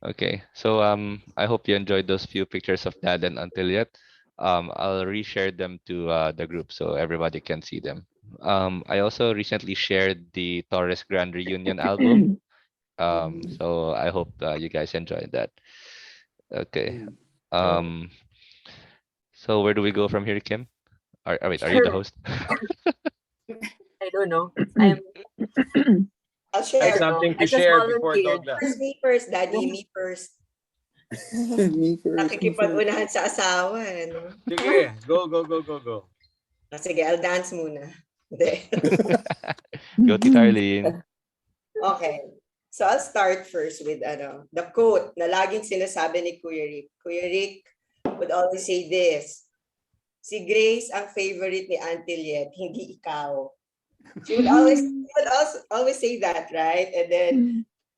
Okay, so I hope you enjoyed those few pictures of Dad and Until Yet. I'll reshare them to the group so everybody can see them. I also recently shared the Torres Grand Reunion album. So I hope you guys enjoyed that. Okay. Um, so where do we go from here, Kim? Wait, are you the host? I don't know. I'm I'll Try share. something I to just share before volunteered. Dogla. First, me first, Daddy. Me first. Me first. Nakikipag-unahan sa asawa, ano? Sige, go. Sige, I'll dance muna. Hindi. Go, Tita Arlene. Okay. So I'll start first with the quote na laging sinasabi ni Kuya Rick. Kuya Rick would always say this: si Grace ang favorite ni Until Yet, hindi ikaw. She would always say that, right? And then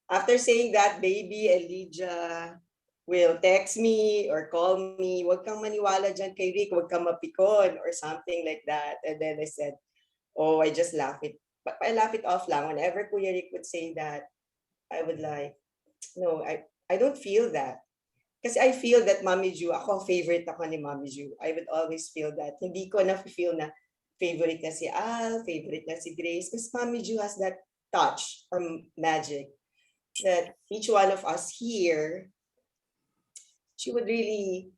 after saying that, baby Elijah will text me or call me, "Wag kang maniwala dyan kay Rick, wag kang mapikon," or something like that. And then I said, oh, I just laugh it. But I laugh it off lang. Whenever Kuya Rick would say that, I would like, no, I don't feel that. Kasi I feel that Mami Ju, ako favorite ako ni Mami Ju. I would always feel that. Hindi ko na feel na favorite na si Al, favorite na si Grace. Because Mami Ju has that touch or magic that each one of us here, she would really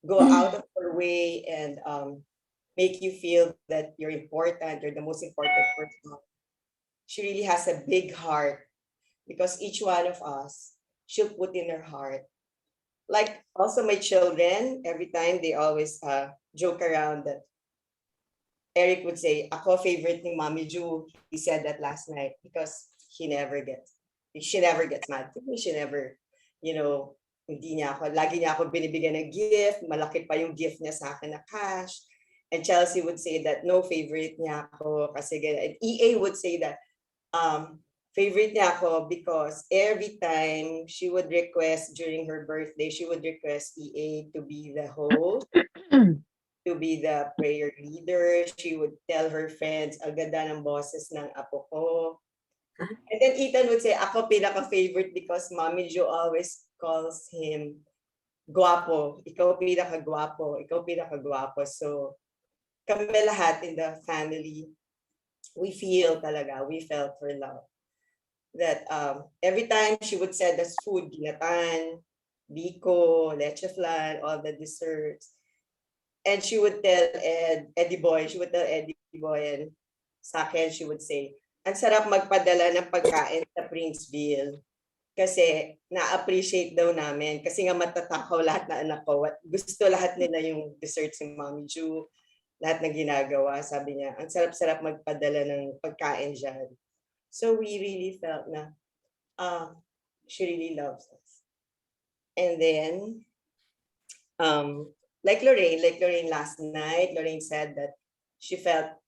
go out of her way and make you feel that you're important, you're the most important person. She really has a big heart because each one of us, she'll put in her heart. Like also my children, every time they always joke around that Eric would say, "Ako favorite ni Mami Ju." He said that last night because she never gets mad at me. She never, hindi niya ako, lagi niya ako binibigyan ng gift. Malaki pa yung gift niya sa akin na cash. And Chelsea would say that no, favorite niya ako kasi ganyan. And EA would say that favorite niya ako because every time she would request during her birthday, she would request EA to be the host, to be the prayer leader. She would tell her friends, ang ganda ng boses ng apo ko. And then Ethan would say, ako pinaka-favorite because Mommy Jo always calls him guwapo. Ikaw pinaka-guwapo. Ikaw pinaka-guwapo. So, kami lahat in the family, we felt her love. That every time she would send us food, ginatan, biko, leche flan, all the desserts. And she would tell Eddie Boy, and sa akin, she would say, ang sarap magpadala ng pagkain sa Princeville. Kasi na-appreciate daw namin. Kasi nga matatakaw lahat na anak ko. Gusto lahat nila yung desserts ni Mommy Ju. Lahat na ginagawa. Sabi niya, ang sarap-sarap magpadala ng pagkain dyan. So we really felt na she really loves us. And then, like Lorraine last night, Lorraine said that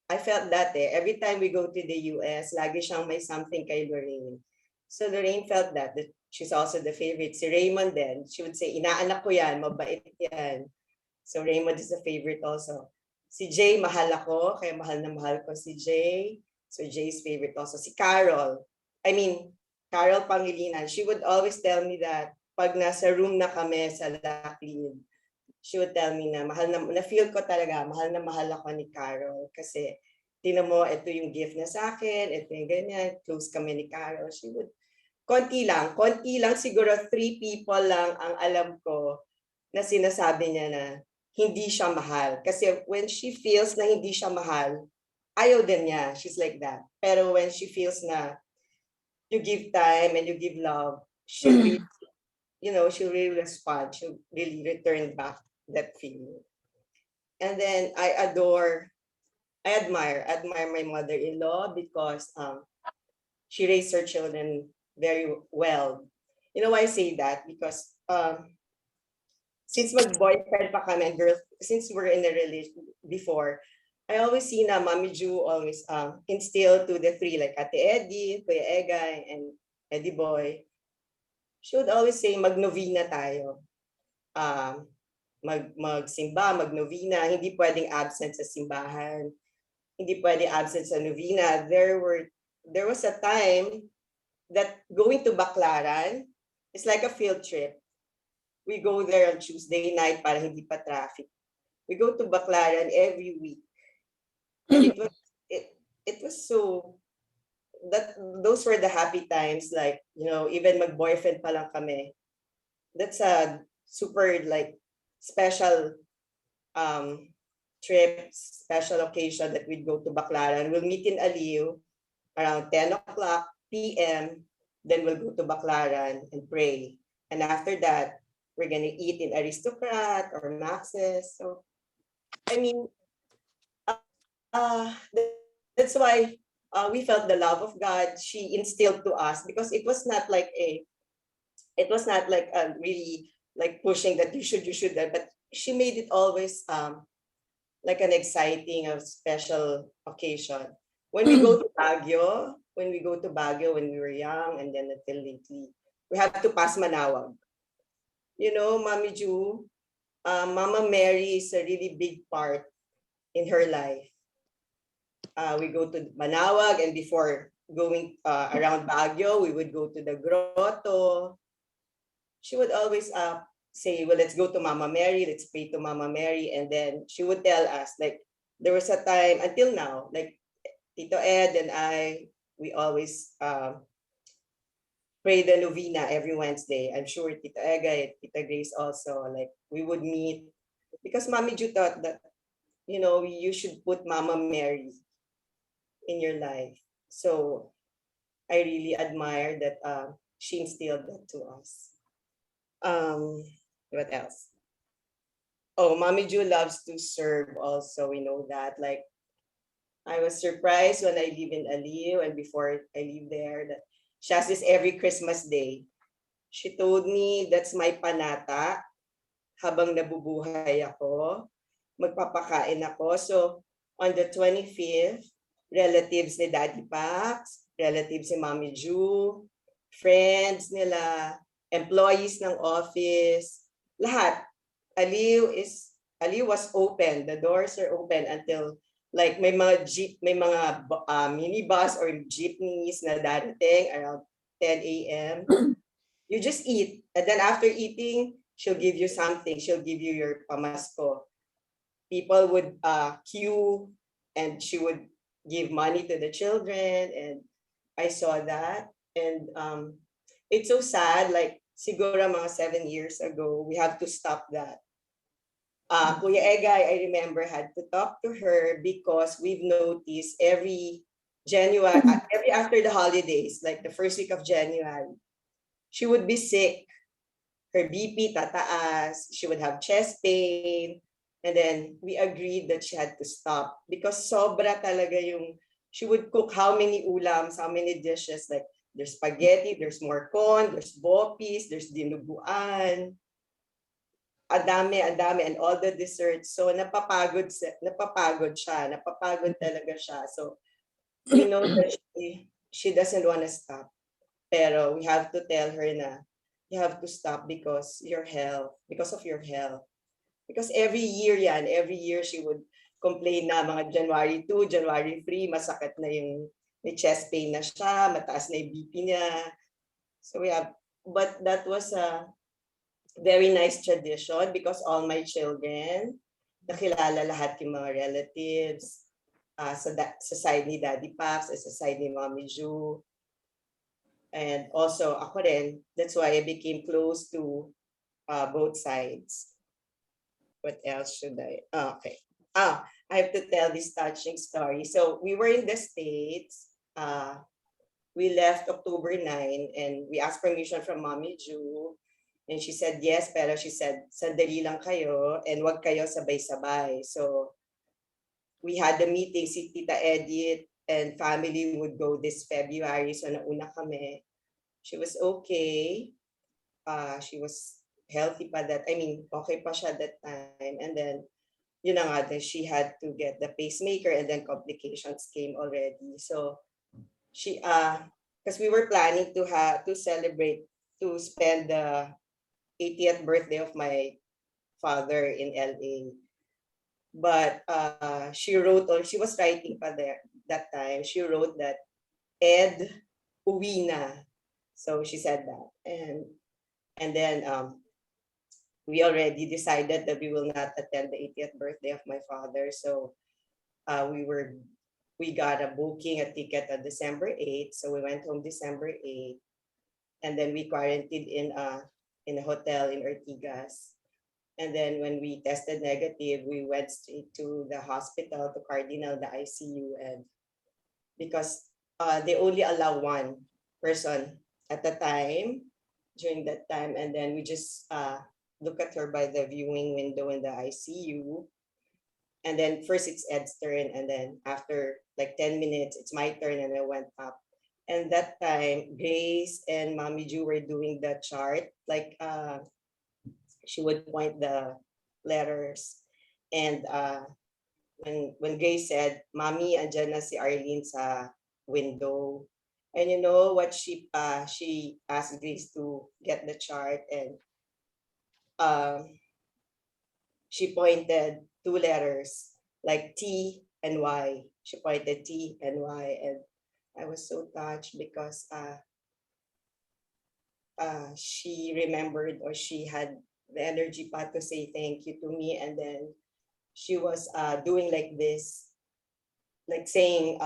I felt that every time we go to the US, lagi siyang may something kay Lorraine. So Lorraine felt that she's also the favorite. Si Raymond then, she would say, inaanak ko yan, mabait yan. So Raymond is a favorite also. Si Jay, mahal ako, kaya mahal na mahal ko si Jay. So Jay's favorite also. Si Carol Pangilinan, she would always tell me that pag nasa room na kami sa Laclede, she would tell me na na-feel ko talaga, mahal na mahal ako ni Carol kasi tingnan mo, ito yung gift niya sa akin, ito yung ganyan, close kami ni Carol. She would, konti lang, siguro 3 people lang ang alam ko na sinasabi niya na hindi siya mahal. Kasi when she feels na hindi siya mahal, ayaw din niya. She's like that. Pero when she feels na you give time and you give love, she'll really, she'll really respond. She'll really return back that feeling. And then I admire my mother-in-law because she raised her children very well. You know why I say that? Because since mag-boyfriend pa kami, since we're in a relation before, I always see na Mami Ju always instill to the 3, like Ate Eddie, Kuya Egay, and Eddie Boy. She would always say, magnovena tayo. Magsimba, magnovena. Hindi pwedeng absent sa simbahan. Hindi pwedeng absent sa novena. There was a time that going to Baclaran is like a field trip. We go there on Tuesday night para hindi pa traffic. We go to Baclaran every week. And it was so that those were the happy times, like, even mag-boyfriend pa lang kami. That's a super like special trip, special occasion that we'd go to Baclaran. We'll meet in Aliw around 10 o'clock p.m. Then we'll go to Baclaran and pray. And after that, we're gonna eat in Aristocrat or Max's. So, I mean, that's why we felt the love of God she instilled to us, because it was not like a really like pushing that you should, but she made it always like an exciting or special occasion. When we go to Baguio, when we were young and then until lately, we have to pass Manawag. Mommy Ju, Mama Mary is a really big part in her life. We go to Manawag, and before going around Baguio, we would go to the grotto. She would always say, well, let's go to Mama Mary, let's pray to Mama Mary. And then she would tell us, like, there was a time until now, like Tito Ed and I, we always pray the novena every Wednesday. I'm sure Tita Ega and Tita Grace also, like, we would meet because Mami Ju thought that, you should put Mama Mary in your life. So I really admire that she instilled that to us. What else? Oh, Mami Ju loves to serve also. We know that. Like, I was surprised when I live in Aliw, and before I live there, that she has this every Christmas day. She told me that's my panata habang nabubuhay ako. Magpapakain ako. So, on the 25th, relatives ni Daddy Pax, relatives ni Mami Ju, friends nila, employees ng office, lahat. Aliw was open. The doors are open until like may mga minibus or jeepneys na darating around 10 a.m. You just eat. And then after eating, she'll give you something. She'll give you your pamasko. People would queue and she would give money to the children. And I saw that. And it's so sad, like siguro mga 7 years ago, we have to stop that. Kuya Egay, I remember, had to talk to her because we've noticed every January, every after the holidays, like the first week of January, she would be sick. Her BP tataas, she would have chest pain, and then we agreed that she had to stop because sobra talaga yung, she would cook how many ulams, how many dishes, like there's spaghetti, there's more corn, there's bopis, there's dinuguan, adami, and all the desserts. So napapagod siya, napapagod talaga siya. So we know that she doesn't want to stop. Pero we have to tell her na you have to stop because of your health. Because every year she would complain na mga January 2, January 3, masakit na yung, may chest pain na siya, mataas na yung BP niya. So but that was a very nice tradition because all my children, nakilala lahat yung mga relatives, sa side ni Daddy Pax, sa side ni Mommy Ju. And also ako rin, that's why I became close to both sides. What else should I? Okay. I have to tell this touching story. So we were in the States. We left October 9 and we asked permission from Mommy Ju. And she said yes, pero she said, sandali lang kayo and wag kayo sabay-sabay. So we had the meeting, si Tita Edith and family would go this February. So nauna kami. She was okay. She was healthy pa that, okay pa siya that time. And then, yun na nga, she had to get the pacemaker and then complications came already. So she, because we were planning to celebrate, to spend the 80th birthday of my father in LA. But she was writing pa there that time. She wrote that Ed, uwi na. So she said that. And then we already decided that we will not attend the 80th birthday of my father. So we got a booking, a ticket on December 8th. So we went home December 8th. And then we quarantined in a hotel in Ortigas. And then when we tested negative, we went straight to the hospital, to Cardinal, the ICU. And because they only allow one person at a time during that time. And then we just look at her by the viewing window in the ICU. And then first it's Ed's turn. And then after like 10 minutes, it's my turn. And I went up. And that time, Grace and Mommy Ju were doing the chart. Like she would point the letters. And when Grace said, Mommy, andyan na si Arlene sa window. And you know what she asked Grace to get the chart, and she pointed two letters like T and Y. She pointed T and Y, and I was so touched because she remembered, or she had the energy pa to say thank you to me. And then she was doing like this, like saying,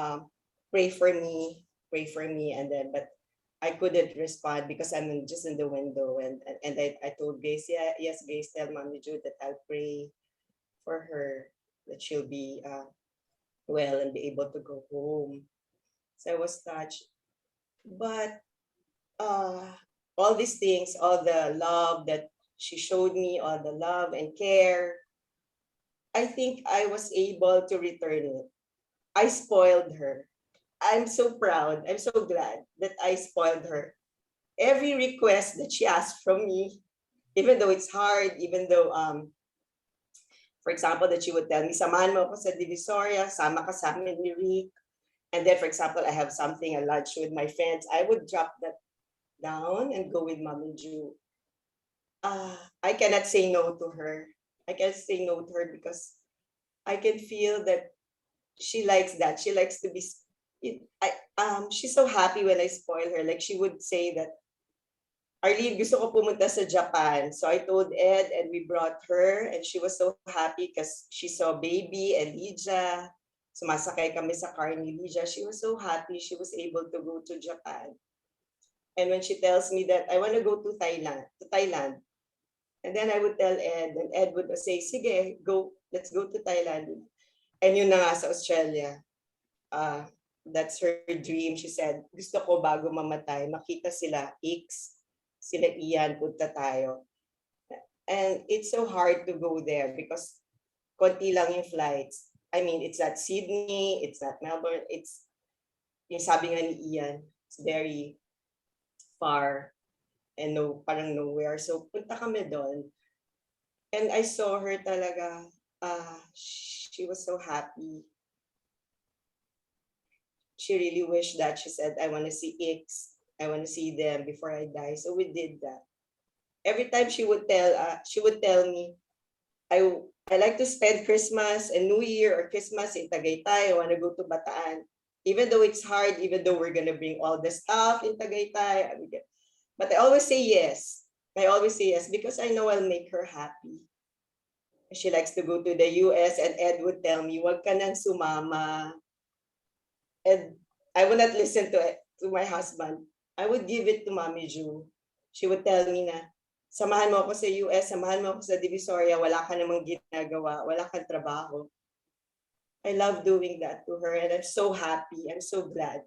pray for me, pray for me. And then, but I couldn't respond because I'm just in the window. And I told Grace, yeah, yes, Grace, tell Mommy Jude that I'll pray for her, that she'll be well and be able to go home. So I was touched. But all these things, all the love that she showed me, all the love and care, I think I was able to return it. I spoiled her. I'm so proud. I'm so glad that I spoiled her. Every request that she asked from me, even though it's hard, even though, for example, that she would tell me, samahan mo ako sa Divisoria, sama ka sa amin ni Rick. And then, for example, I have something, a lunch with my friends, I would drop that down and go with Mommy Ju. I cannot say no to her. I can't say no to her because I can feel that she likes that. She likes to be. She's so happy when I spoil her. Like she would say that, Arlene, gusto ko pumunta sa Japan. So I told Ed, and we brought her, and she was so happy because she saw baby and Lydia. Sumasakay kami sa car ni Lydia. She was so happy she was able to go to Japan. And when she tells me that I want to go to Thailand, and then I would tell Ed, and Ed would say, sige, go, let's go to Thailand. And yun na nga sa Australia. That's her dream. She said, gusto ko bago mamatay, makita sila X, sila Ian, punta tayo. And it's so hard to go there because konti lang yung flights. I mean, it's not Sydney, it's not Melbourne, it's, yung sabi nga ni Ian, it's very far and no, parang nowhere. So punta kami doon. And I saw her talaga, she was so happy. She really wished that. She said, I want to see X. I want to see them before I die. So we did that. Every time she would tell me, I like to spend Christmas and New Year or Christmas in Tagaytay. I want to go to Bataan. Even though it's hard, even though we're going to bring all the stuff in Tagaytay. But I always say yes. I always say yes because I know I'll make her happy. She likes to go to the US, and Ed would tell me, wag ka nang sumama. And I would not listen to my husband. I would give it to Mommy Ju. She would tell me na, samahan mo ako sa US, samahan mo ako sa Divisoria, wala ka namang ginagawa, wala kang trabaho. I love doing that to her, and I'm so happy. I'm so glad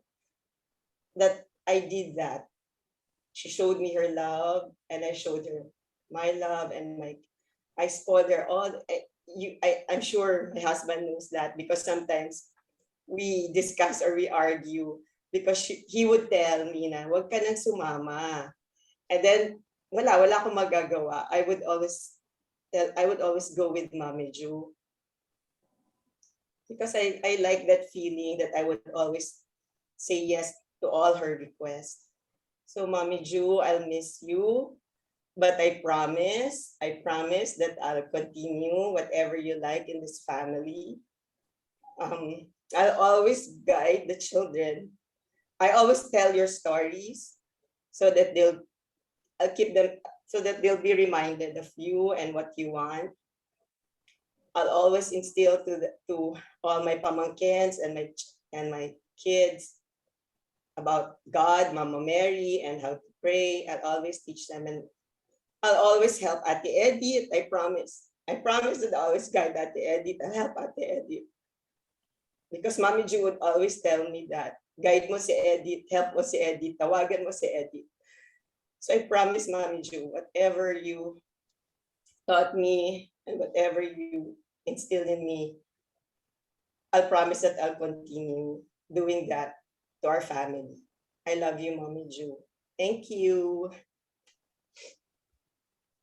that I did that. She showed me her love, and I showed her my love, and I spoiled her all. I'm sure my husband knows that because sometimes we discuss or we argue because he would tell me na, wag ka nang sumama. And then, wala akong magagawa. I would always go with Mommy Ju. Because I like that feeling that I would always say yes to all her requests. So Mommy Ju, I'll miss you. But I promise that I'll continue whatever you like in this family. I'll always guide the children. I always tell your stories. so that I'll keep them so that they'll be reminded of you and what you want. I'll always instill to all my pamangkins and my kids about God, Mama Mary, and how to pray. I'll always teach them, and I'll always help Ate Edith. I promise. I promise that I'll always guide Ate Edith and help Ate Edith. Because Mami Ju would always tell me that, guide mo si Edith, help mo si Edith, tawagan mo si Edith. So I promise, Mami Ju, whatever you taught me and whatever you instilled in me, I'll promise that I'll continue doing that to our family. I love you, Mami Ju. Thank you.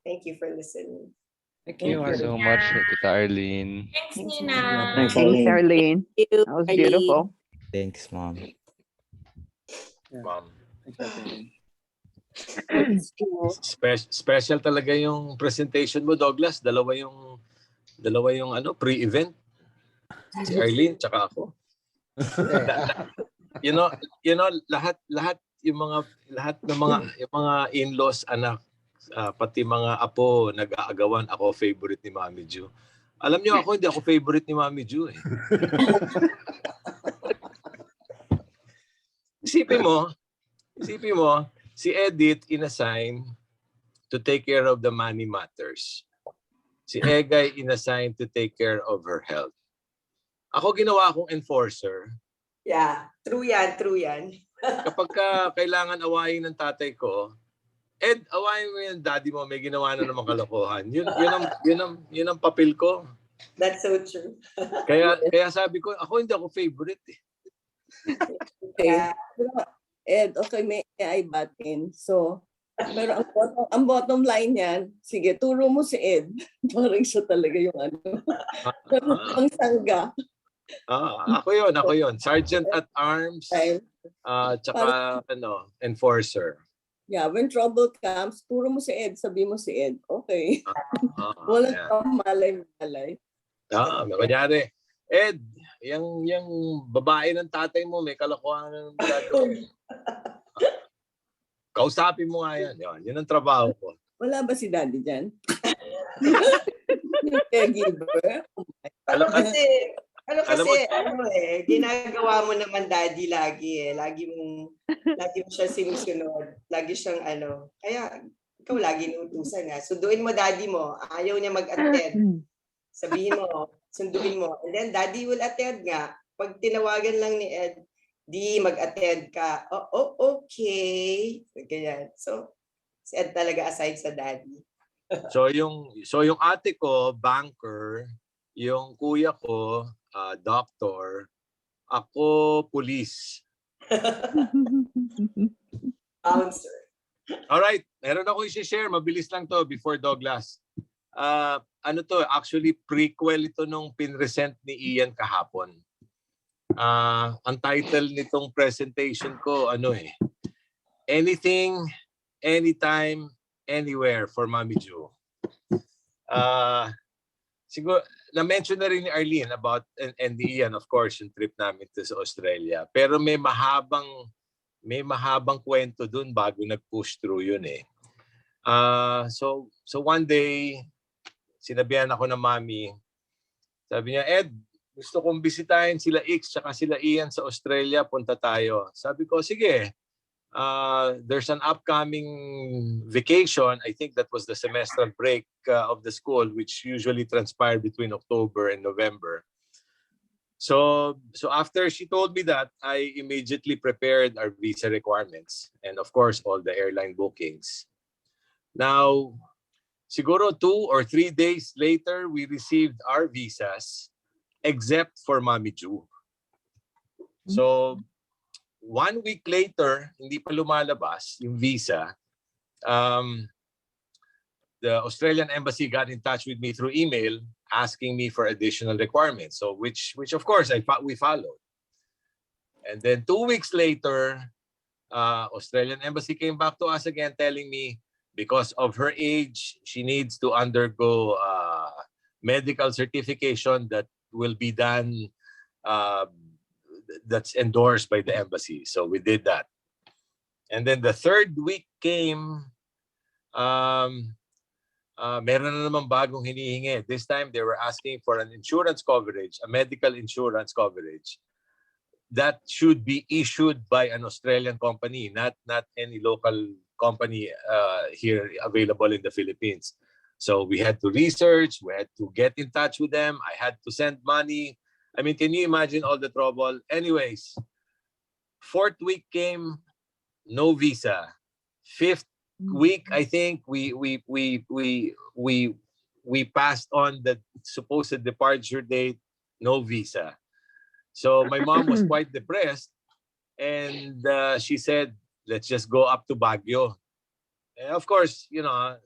Thank you for listening. Thank Thank you so much, Tita Arlene. Thanks, Thanks, Nina. Thanks, Thanks, Arlene. Thank you, That was Arlene. beautiful. Thanks, Mom. Ma'am. Thanks to Special talaga yung presentation mo, Douglas. Dalawa yung pre-event. Si Arlene tsaka ako. You know, lahat yung mga in-laws, anak, pati mga apo nag-aagawan, ako favorite ni Mami Ju. Alam niyo ako, hindi ako favorite ni Mami Ju eh. Isipin mo, si Edith inassign to take care of the money matters. Si Egay inassign to take care of her health. Ako ginawa akong enforcer. Yeah, true yan. Kapag kailangan awayin ng tatay ko, Ed, awayin mo yung daddy mo, may ginawa na namang kalokohan. Yun ang papel ko. That's so true. Kaya sabi ko, ako hindi ako favorite eh. Okay. Pero, Ed, okay, may I butt in. So, pero ang bottom line yan, sige, turo mo si Ed. Parang siya talaga yung ang sangga. Ako yun. Sergeant at arms, tsaka enforcer. Yeah, when trouble comes, turo mo si Ed, sabi mo si Ed. Okay. Walang malay-malay. Kunyari, Ed, yung babae ng tatay mo, may kalokohan ng gagawin. Kausapin mo nga yan. Yun ang trabaho ko. Wala ba si Daddy dyan? Yung caregiver? Ginagawa mo naman Daddy lagi eh. Lagi mo siya sinusunod. Lagi siyang kaya ikaw lagi inuutusan nga. Sunduin mo Daddy mo. Ayaw niya mag-attend. Sabihin mo, sunduin mo. And then Daddy will attend nga. Pag tinawagan lang ni Ed, di mag-attend ka. Oh, okay. Ganyan. So, si Ed talaga aside sa Daddy. So yung ate ko, banker, yung kuya ko, doctor, ako, police. Bouncer. Alright, meron ako i-share. Mabilis lang to before Douglas. Actually prequel ito nung pinresent ni Ian kahapon. Ang title nitong presentation ko, Anything, Anytime, Anywhere for Mami Ju. Siguro, na-mention na rin ni Arlene about, and Ian, of course, yung trip namin to sa Australia. Pero may mahabang kwento dun bago nag-push through yun eh. So one day, sinabihan ako ng Mami, sabi niya, Ed, gusto kong bisitahin sila X tsaka sila Ian sa Australia, punta tayo. Sabi ko, sige, there's an upcoming vacation. I think that was the semestral break of the school, which usually transpired between October and November. So after she told me that, I immediately prepared our visa requirements and of course all the airline bookings. Now, siguro 2 or 3 days later, we received our visas, except for Mami Ju. So 1 week later, hindi pa lumalabas yung visa. The Australian embassy got in touch with me through email, asking me for additional requirements. So which of course we followed. And then 2 weeks later, Australian embassy came back to us again, telling me because of her age, she needs to undergo medical certification that will be done. That's endorsed by the embassy. So we did that. And then the third week came, meron na naman bagong hinihingi. This time, they were asking for an insurance coverage, a medical insurance coverage that should be issued by an Australian company, not any local company here available in the Philippines. So we had to research, we had to get in touch with them. I had to send money. I mean, can you imagine all the trouble? Anyways, fourth week came, no visa. Fifth week, I think we passed on the supposed departure date, no visa. So my mom was quite depressed, and she said, "Let's just go up to Baguio." And of course, you know,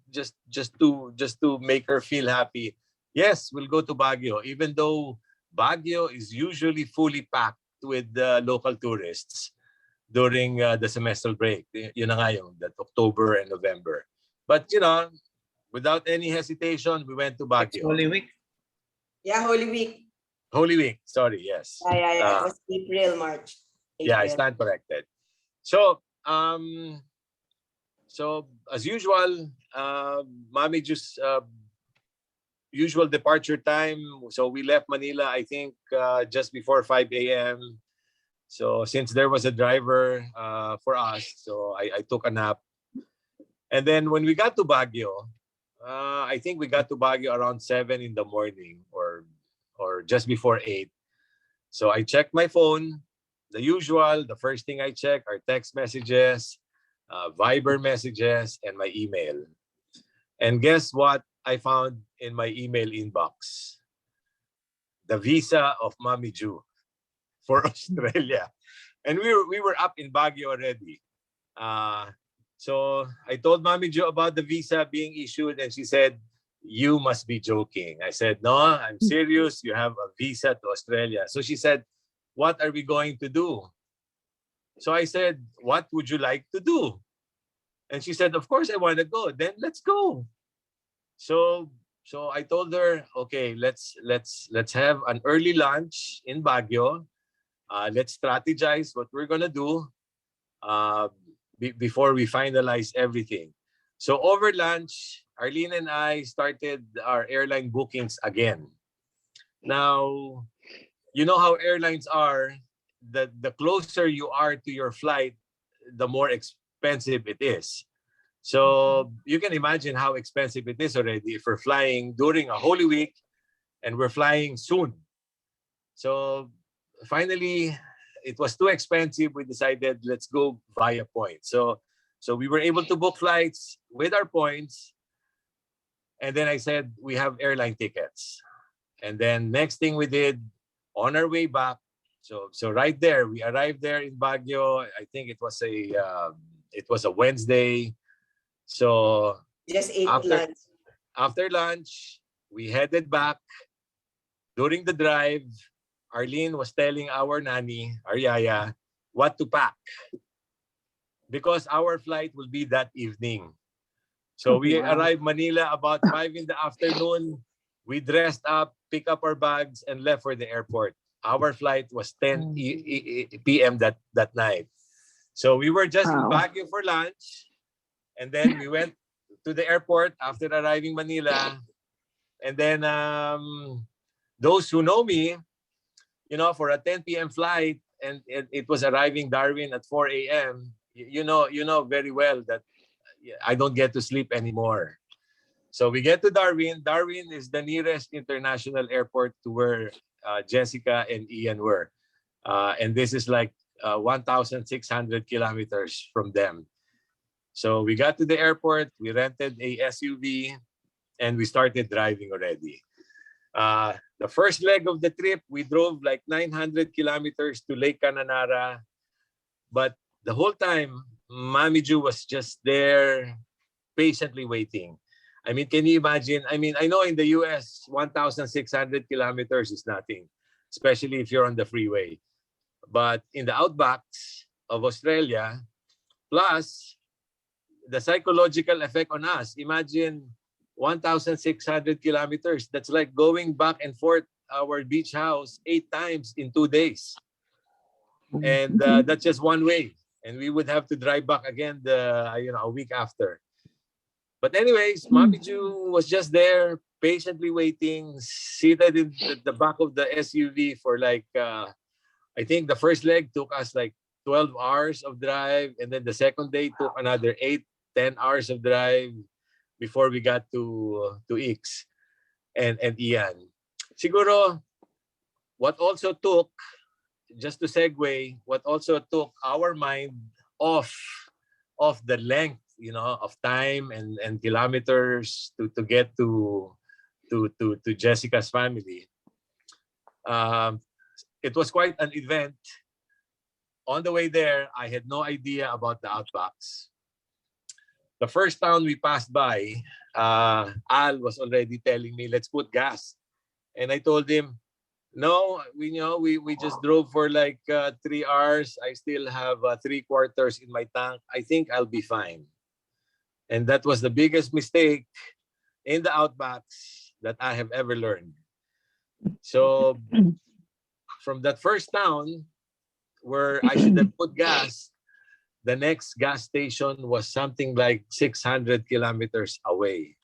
just to make her feel happy. Yes, we'll go to Baguio, even though Baguio is usually fully packed with local tourists during the semester break. Yun na nga yung that October and November. But you know, without any hesitation, we went to Baguio. Holy Week. Yeah, Holy Week. Holy Week. Sorry, yes. Yeah. It was April, March. Yeah, I April. stand corrected. So, as usual, Mami just usual departure time. So we left Manila, I think, just before 5 a.m. So since there was a driver for us, so I took a nap. And then when we got to Baguio, I think we got to Baguio around 7 in the morning or just before 8. So I checked my phone. The usual, the first thing I check are text messages, Viber messages, and my email. And guess what I found in my email inbox? The visa of Mami Ju for Australia. And we were up in Baguio already. So I told Mami Jo about the visa being issued, and she said, "You must be joking." I said, "No, I'm serious. You have a visa to Australia." So she said, "What are we going to do?" So I said, "What would you like to do?" And she said, "Of course I want to go. Then let's go." So I told her, "Okay, let's have an early lunch in Baguio. Let's strategize what we're gonna do before we finalize everything." So over lunch, Arlene and I started our airline bookings again. Now, you know how airlines are. The closer you are to your flight, the more expensive it is. So you can imagine how expensive it is already if we're flying during a Holy Week and we're flying soon. So finally, it was too expensive. We decided let's go via points. So we were able to book flights with our points. And then I said, we have airline tickets. And then next thing we did on our way back. So right there, we arrived there in Baguio. I think it was a Wednesday. So Just ate lunch. after lunch, we headed back. During the drive, Arlene was telling our nanny, our yaya, what to pack. Because our flight will be that evening. So we arrived Manila about 5 in the afternoon. We dressed up, picked up our bags, and left for the airport. Our flight was 10 p.m. that night. So we were just in Baguio for lunch. And then we went to the airport after arriving Manila. And then those who know me, you know, for a 10 p.m. flight, and it was arriving Darwin at 4 a.m., you know very well that I don't get to sleep anymore. So we get to Darwin. Darwin is the nearest international airport to where Jessica and Ian were. And this is like 1,600 kilometers from them. So we got to the airport, we rented a SUV, and we started driving already. The first leg of the trip, we drove like 900 kilometers to Lake Cananara. But the whole time, Mami Ju was just there, patiently waiting. I mean, can you imagine? I mean, I know in the US, 1,600 kilometers is nothing, especially if you're on the freeway. But in the outbacks of Australia, plus the psychological effect on us, imagine 1,600 kilometers. That's like going back and forth our beach house 8 times in 2 days. And that's just one way. and we would have to drive back again a week after. But anyways, Mommy Ju was just there, patiently waiting, seated in the back of the SUV for like, I think the first leg took us like 12 hours of drive, and then the second day took another 8-10 hours of drive before we got to Ix and Ian. Siguro, what also took, just to segue, what also took our mind off the length, of time and kilometers to get to Jessica's family. It was quite an event. On the way there, I had no idea about the Outbacks. The first town we passed by, Al was already telling me, let's put gas. And I told him, no, we just drove for like 3 hours. I still have 3/4 in my tank. I think I'll be fine. And that was the biggest mistake in the Outbacks that I have ever learned. So from that first town where I should have put gas, the next gas station was something like 600 kilometers away.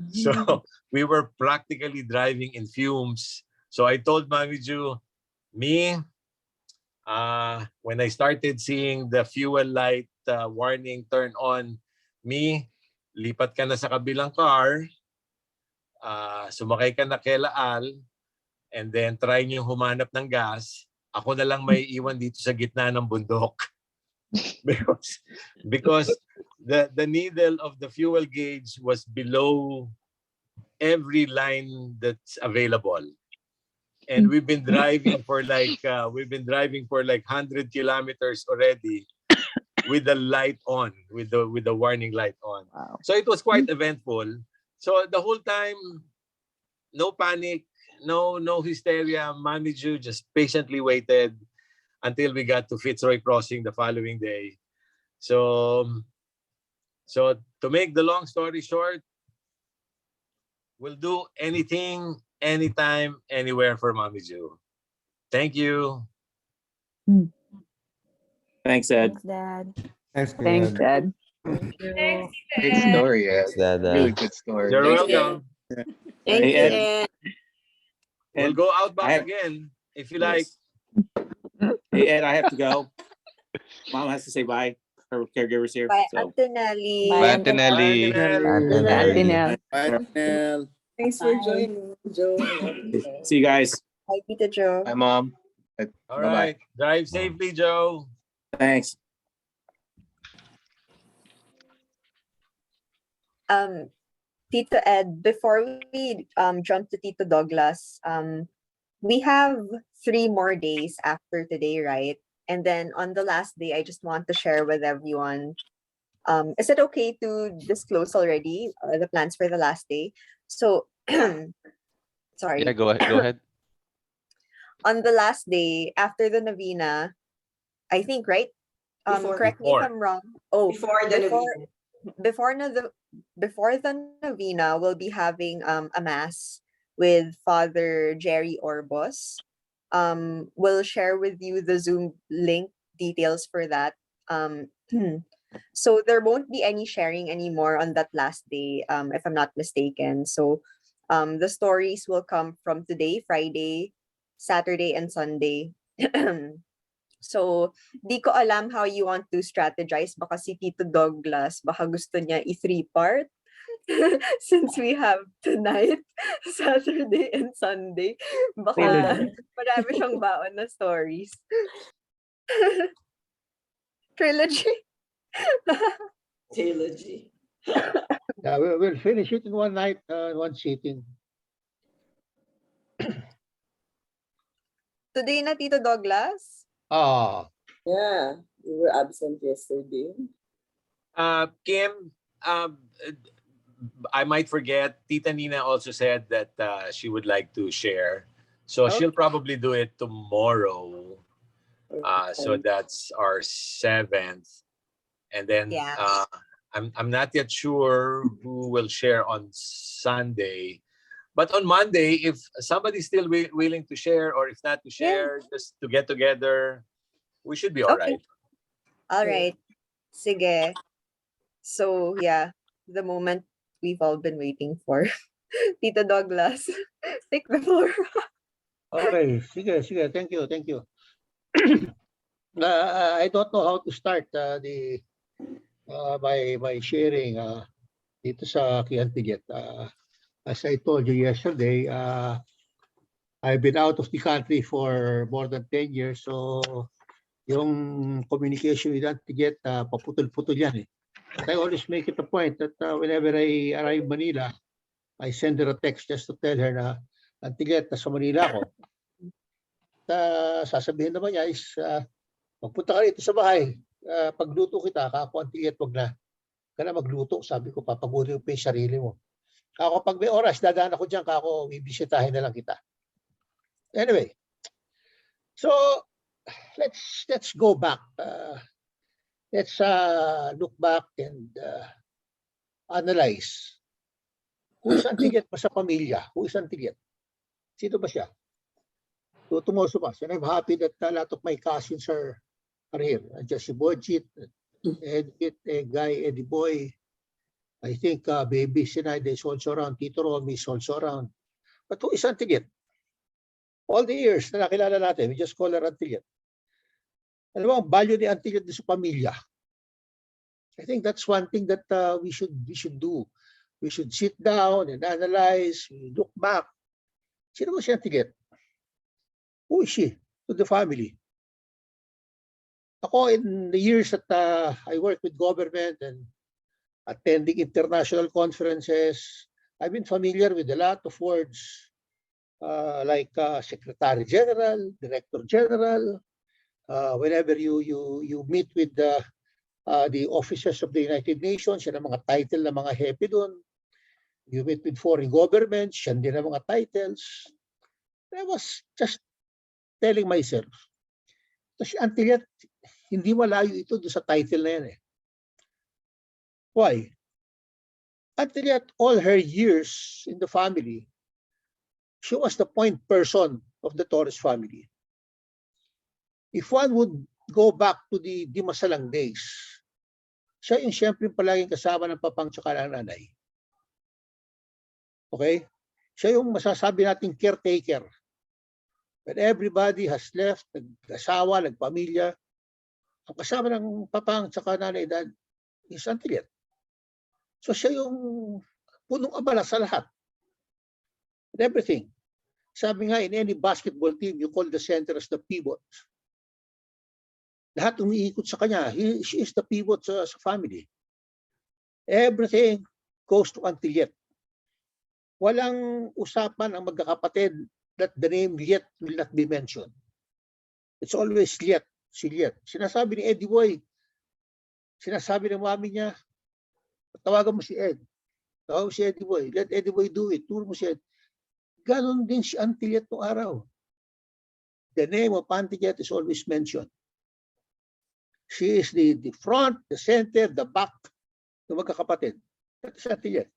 So we were practically driving in fumes. So I told Mami Ju, when I started seeing the fuel light warning turn on, lipat ka na sa kabilang car, sumakay ka na kila Al, and then try niyo humanap ng gas. Ako na lang may iwan dito sa gitna ng bundok. because the needle of the fuel gauge was below every line that's available. And we've been driving for like 100 kilometers already with the light on, with the warning light on. Wow. So it was quite eventful. So the whole time, no panic, no hysteria. Mami Ju just patiently waited until we got to Fitzroy Crossing the following day. So to make the long story short, we'll do anything, anytime, anywhere for Mami Ju. Thank you. Thanks, Ed. Thanks, Dad. Thanks, Thanks, Dad. Dad. Great story, Ed. Thanks, Dad. Really good story. You're Thank you. welcome. Thank Hey, you, Ed. Ed. We'll Ed, go out I back have- again if you like. Hey, Ed, I have to go. Mom has to say bye. Her caregiver's here. Bye, So, Antonelli. Bye, Antonelli. Antonelli. Bye, Bye, Nel. Thanks for Bye. joining, Joe. see you guys. Bye, Tita Jo. Bye, Mom. All Bye-bye. right. Drive safely, Joe. Thanks. Tito Ed, before we jump to Tito Douglas, we have 3 more days after today, right? And then on the last day, I just want to share with everyone. Is it okay to disclose already the plans for the last day? So, sorry. Yeah, go ahead. On the last day after the novena, I think, right? Correct me if Before. I'm wrong. Oh, Before the novena. before the novena, we'll be having a mass with Father Jerry Orbos. We'll share with you the Zoom link details for that. So there won't be any sharing anymore on that last day, if I'm not mistaken. So the stories will come from today, Friday, Saturday, and Sunday. So, di ko alam how you want to strategize. Baka si Tito Douglas, baka gusto niya i-3-part. Since we have tonight, Saturday, and Sunday. Baka marami siyang baon na stories. Trilogy. Trilogy. Yeah, we'll finish it in one night, one sitting. Today na, Tito Douglas? Ah, Yeah, you were absent yesterday. Kim, I might forget. Tita Nina also said that she would like to share. So she'll probably do it tomorrow. So that's our 7th. And then Yeah. I'm not yet sure who will share on Sunday. But on Monday, if somebody's still willing to share, or if not to share, just to get together, we should be all Okay. right. All right. Sige. So, yeah, the moment we've all been waiting for. Tito Douglas, take the floor. Okay, sige. Thank you. I don't know how to start by sharing dito sa Kiantiget. As I told you yesterday, I've been out of the country for more than 10 years, so yung communication with Antiget, paputol-putol yan eh. But I always make it a point that whenever I arrive Manila, I send her a text just to tell her na, Antiget, nasa Manila ako. Sasabihin naman niya is, magpunta ka rito sa bahay. Pagluto kita, kako Antiget, wag na. Ka na magluto, sabi ko, papagunin mo pa yung sarili mo. Kako pag may oras, dadaan ako dyan, kako, bibisitahin na lang kita. Anyway, so let's go back. Let's look back and analyze. Who is Antiget pa sa pamilya? Who is Antiget? Sino ba siya? Tutumoso ba? And I'm happy that a lot of my cousins are here. Jesse Bojit, Guy, Eddie Boy. I think Baby Sinaida is also around. Tito Romy is also around. But who is Antiget? All the years na nakilala natin, we just call her Antiget. Ano ba ang value ni Antiget sa pamilya? I think that's one thing that we should do. We should sit down and analyze, we look back. Sino ba si Antiget? Who is she to the family? Ako, in the years that I worked with government and attending international conferences, I've been familiar with a lot of words like Secretary General, Director General. Whenever you meet with the officers of the United Nations, yan ang mga title ng mga hepe doon. You meet with foreign governments, yan din ang mga titles. I was just telling myself, kasi Antiget, hindi malayo ito doon sa title na yan eh. Why? Antiget, all her years in the family, she was the point person of the Torres family. If one would go back to the Dimasalang days, siya yung siyempre palaging kasama ng papang tsaka ng nanay. Okay? Siya yung masasabi nating caretaker. When everybody has left, nag-asawa, nagpamilya, ang kasama ng papang tsaka nanay dad is Antiget. So siya yung punong abala sa lahat. And everything. Sabi nga, in any basketball team, you call the center as the pivot. Lahat umiikot sa kanya. She is the pivot sa family. Everything goes to Antiget. Walang usapan ang magkakapatid that the name Liet will not be mentioned. It's always Liet, si Liet. Sinasabi ni Eddie Boy, sinasabi ng mami niya, tawagan mo si Ed. Tawagan mo si Eddie Boy. Let Eddie Boy do it. Turo mo si Ed. Ganon din si Antiget noong araw. The name of Antiget is always mentioned. She is the front, the center, the back ng magkakapatid. That is Antiget.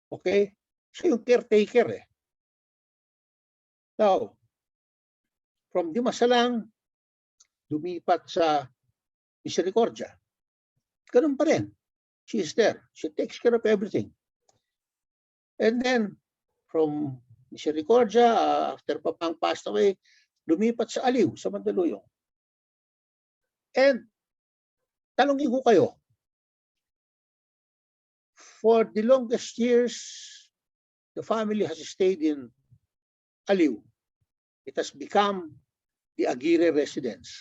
Okay? Siya yung caretaker eh. Now, from Dimasalang, lumipat sa Misericordia. Ganun pa rin. She is there. She takes care of everything. And then, from Misericordia, after Papang passed away, lumipat sa Aliw, sa Mandaluyong. And, tanongin ko kayo, for the longest years, the family has stayed in Aliw. It has become the Aguirre residence.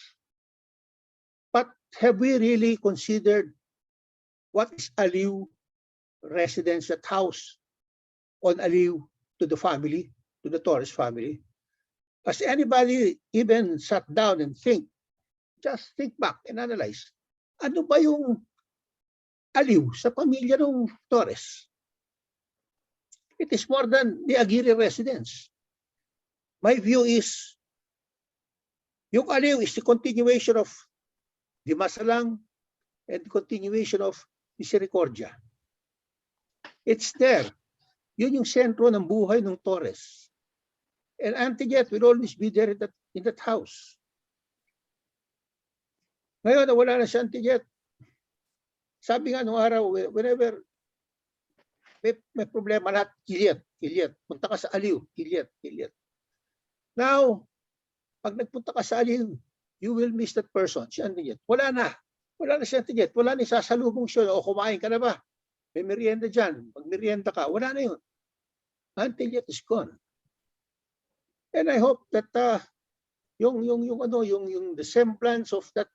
But have we really considered what is Aliw residence, that house on Aliw to the family, to the Torres family? Has anybody even sat down and just think back and analyze, ano ba yung Aliw sa pamilya ng Torres? It is more than the Aguirre residence. My view is, yung Aliw is the continuation of Dimasalang and the continuation of Misericordia. It's there. Yun yung sentro ng buhay ng Torres. And Antiget will always be there in that house. Ngayon, nawala na si Auntie Jet. Sabi nga nung araw, whenever may problema lahat, Kilyat. Punta ka sa Aliw, Kilyat. Now, pag nagpunta ka sa Aliw, you will miss that person, si Auntie Jet. Wala na si Auntie Jet. Wala na sasalubong siya. O kumain ka na ba? May merienda dyan. Pag merienda ka, wala na yun. Auntie Jet is gone. And I hope that yung the semblance of that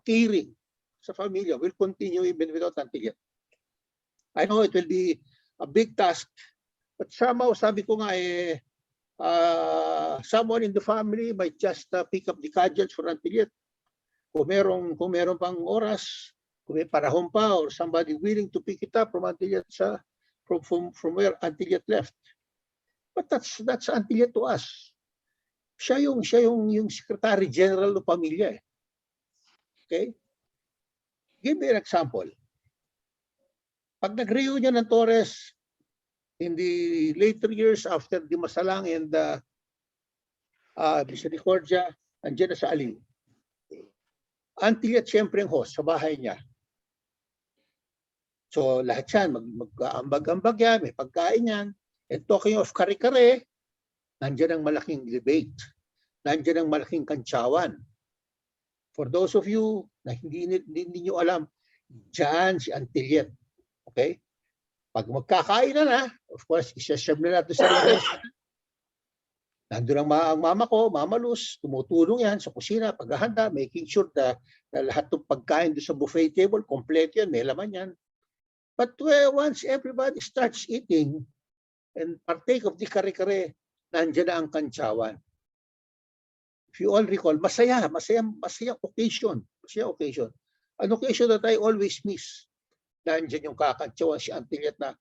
caring sa pamilya will continue even without Auntie Jet. I know it will be a big task, but somehow sabi ko nga someone in the family might just pick up the gadgets for Auntie Jet. Kung meron pang oras, kung may panahon pa, or somebody willing to pick it up from Auntie Jet from where Auntie Jet left. But that's Auntie Jet to us. Siya yung Secretary General ng pamilya. Okay? Give me an example. Pag nag-reunion ng Torres in the later years after the Masalang and Misericordia, andyan na sa Aliw. Auntie Jet siyempre ang host sa bahay niya. So lahat yan, mag-ambag-ambag yan, may pagkain yan. And talking of kare-kare, nandiyan ang malaking debate. Nandiyan ang malaking kantsawan. For those of you na hindi nyo alam, dyan si Auntie Jet. Okay? Pag magkakain na, of course, isa-serve na natin sa labas. Nandun ang mama ko, Mama Luz, tumutulong yan sa kusina, paghahanda, making sure na lahat ng pagkain doon sa buffet table, kompleto yan, may laman yan. But once everybody starts eating and partake of the kare-kare, nandiyan na ang kantsawan. If you all recall, masayang occasion. Masayang occasion. An occasion that I always miss. Nandiyan yung kakantsawan si Auntie Jet na,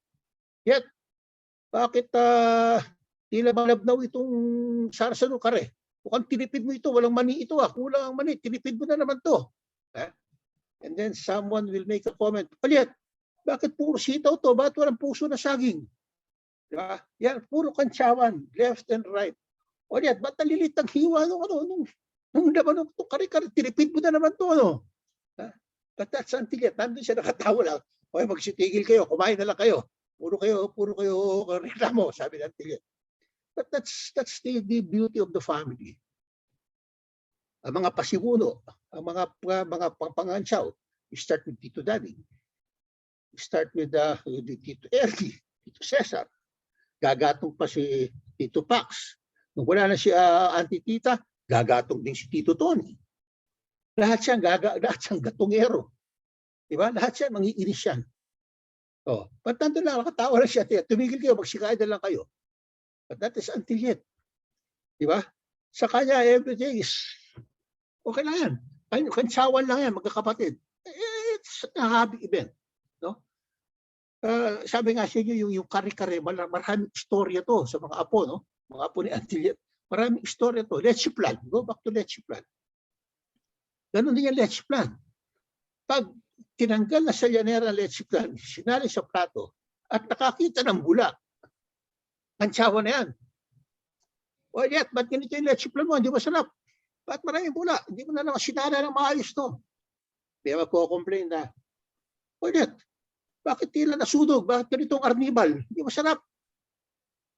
Jet, bakit tila malabnaw itong sarsa ng kare? Mukhang tinipid mo ito, walang mani ito kulang ang mani, tinipid mo na naman to. And then someone will make a comment, Jet, bakit puro sitaw to? Bakit walang puso na saging? Diba? Yan, puro kantsawan, left and right. Jet, ba't nalilit ang hiwa nung laman ng kare-kare, tinipid mo na naman to, But that's Auntie Jet. Nandun siya nakatawa lang. Okay, magsitigil kayo, kumain na lang kayo. Puro kayo reklamo, sabi ng Auntie Jet. But that's the beauty of the family. Ang mga pasimuno, ang mga pangangantsaw, you start with Tito Daddy. You start with Tito Ernie, Tito Cesar. Gagatong pa si Tito Pax. Nung wala na si Auntie Tita, gagatong din si Tito Tony. Lahat siyang gatongero. Diba? Lahat siya, mangiinis yan. But nandun lang, nakatawa lang siya. Tumigil kayo, magsikain na lang kayo. But that is Auntie Jet. Diba? Sa kanya, everything is okay lang yan. Kantsawan lang yan, magkakapatid. It's a happy event. No? Sabi nga sa inyo, yung kare-kare, maraming istorya to sa mga apo, no? Mga apo ni Auntie Jet. Maraming istorya to. Let's plan. Go back to let's plan. Ganun din yung let's plan. Pag tinanggal na sa llanera ng let's plan, sinali sa plato, at nakakita ng bula, kantsawa na yan. Jet, ba't ganito yung let's plan mo? Hindi masarap. Ba't maraming bula? Hindi mo na naman sinala ng maayos to. Kaya magko-complain na, Jet, bakit tila nasunog? Bakit ganitong arnibal? Hindi masarap.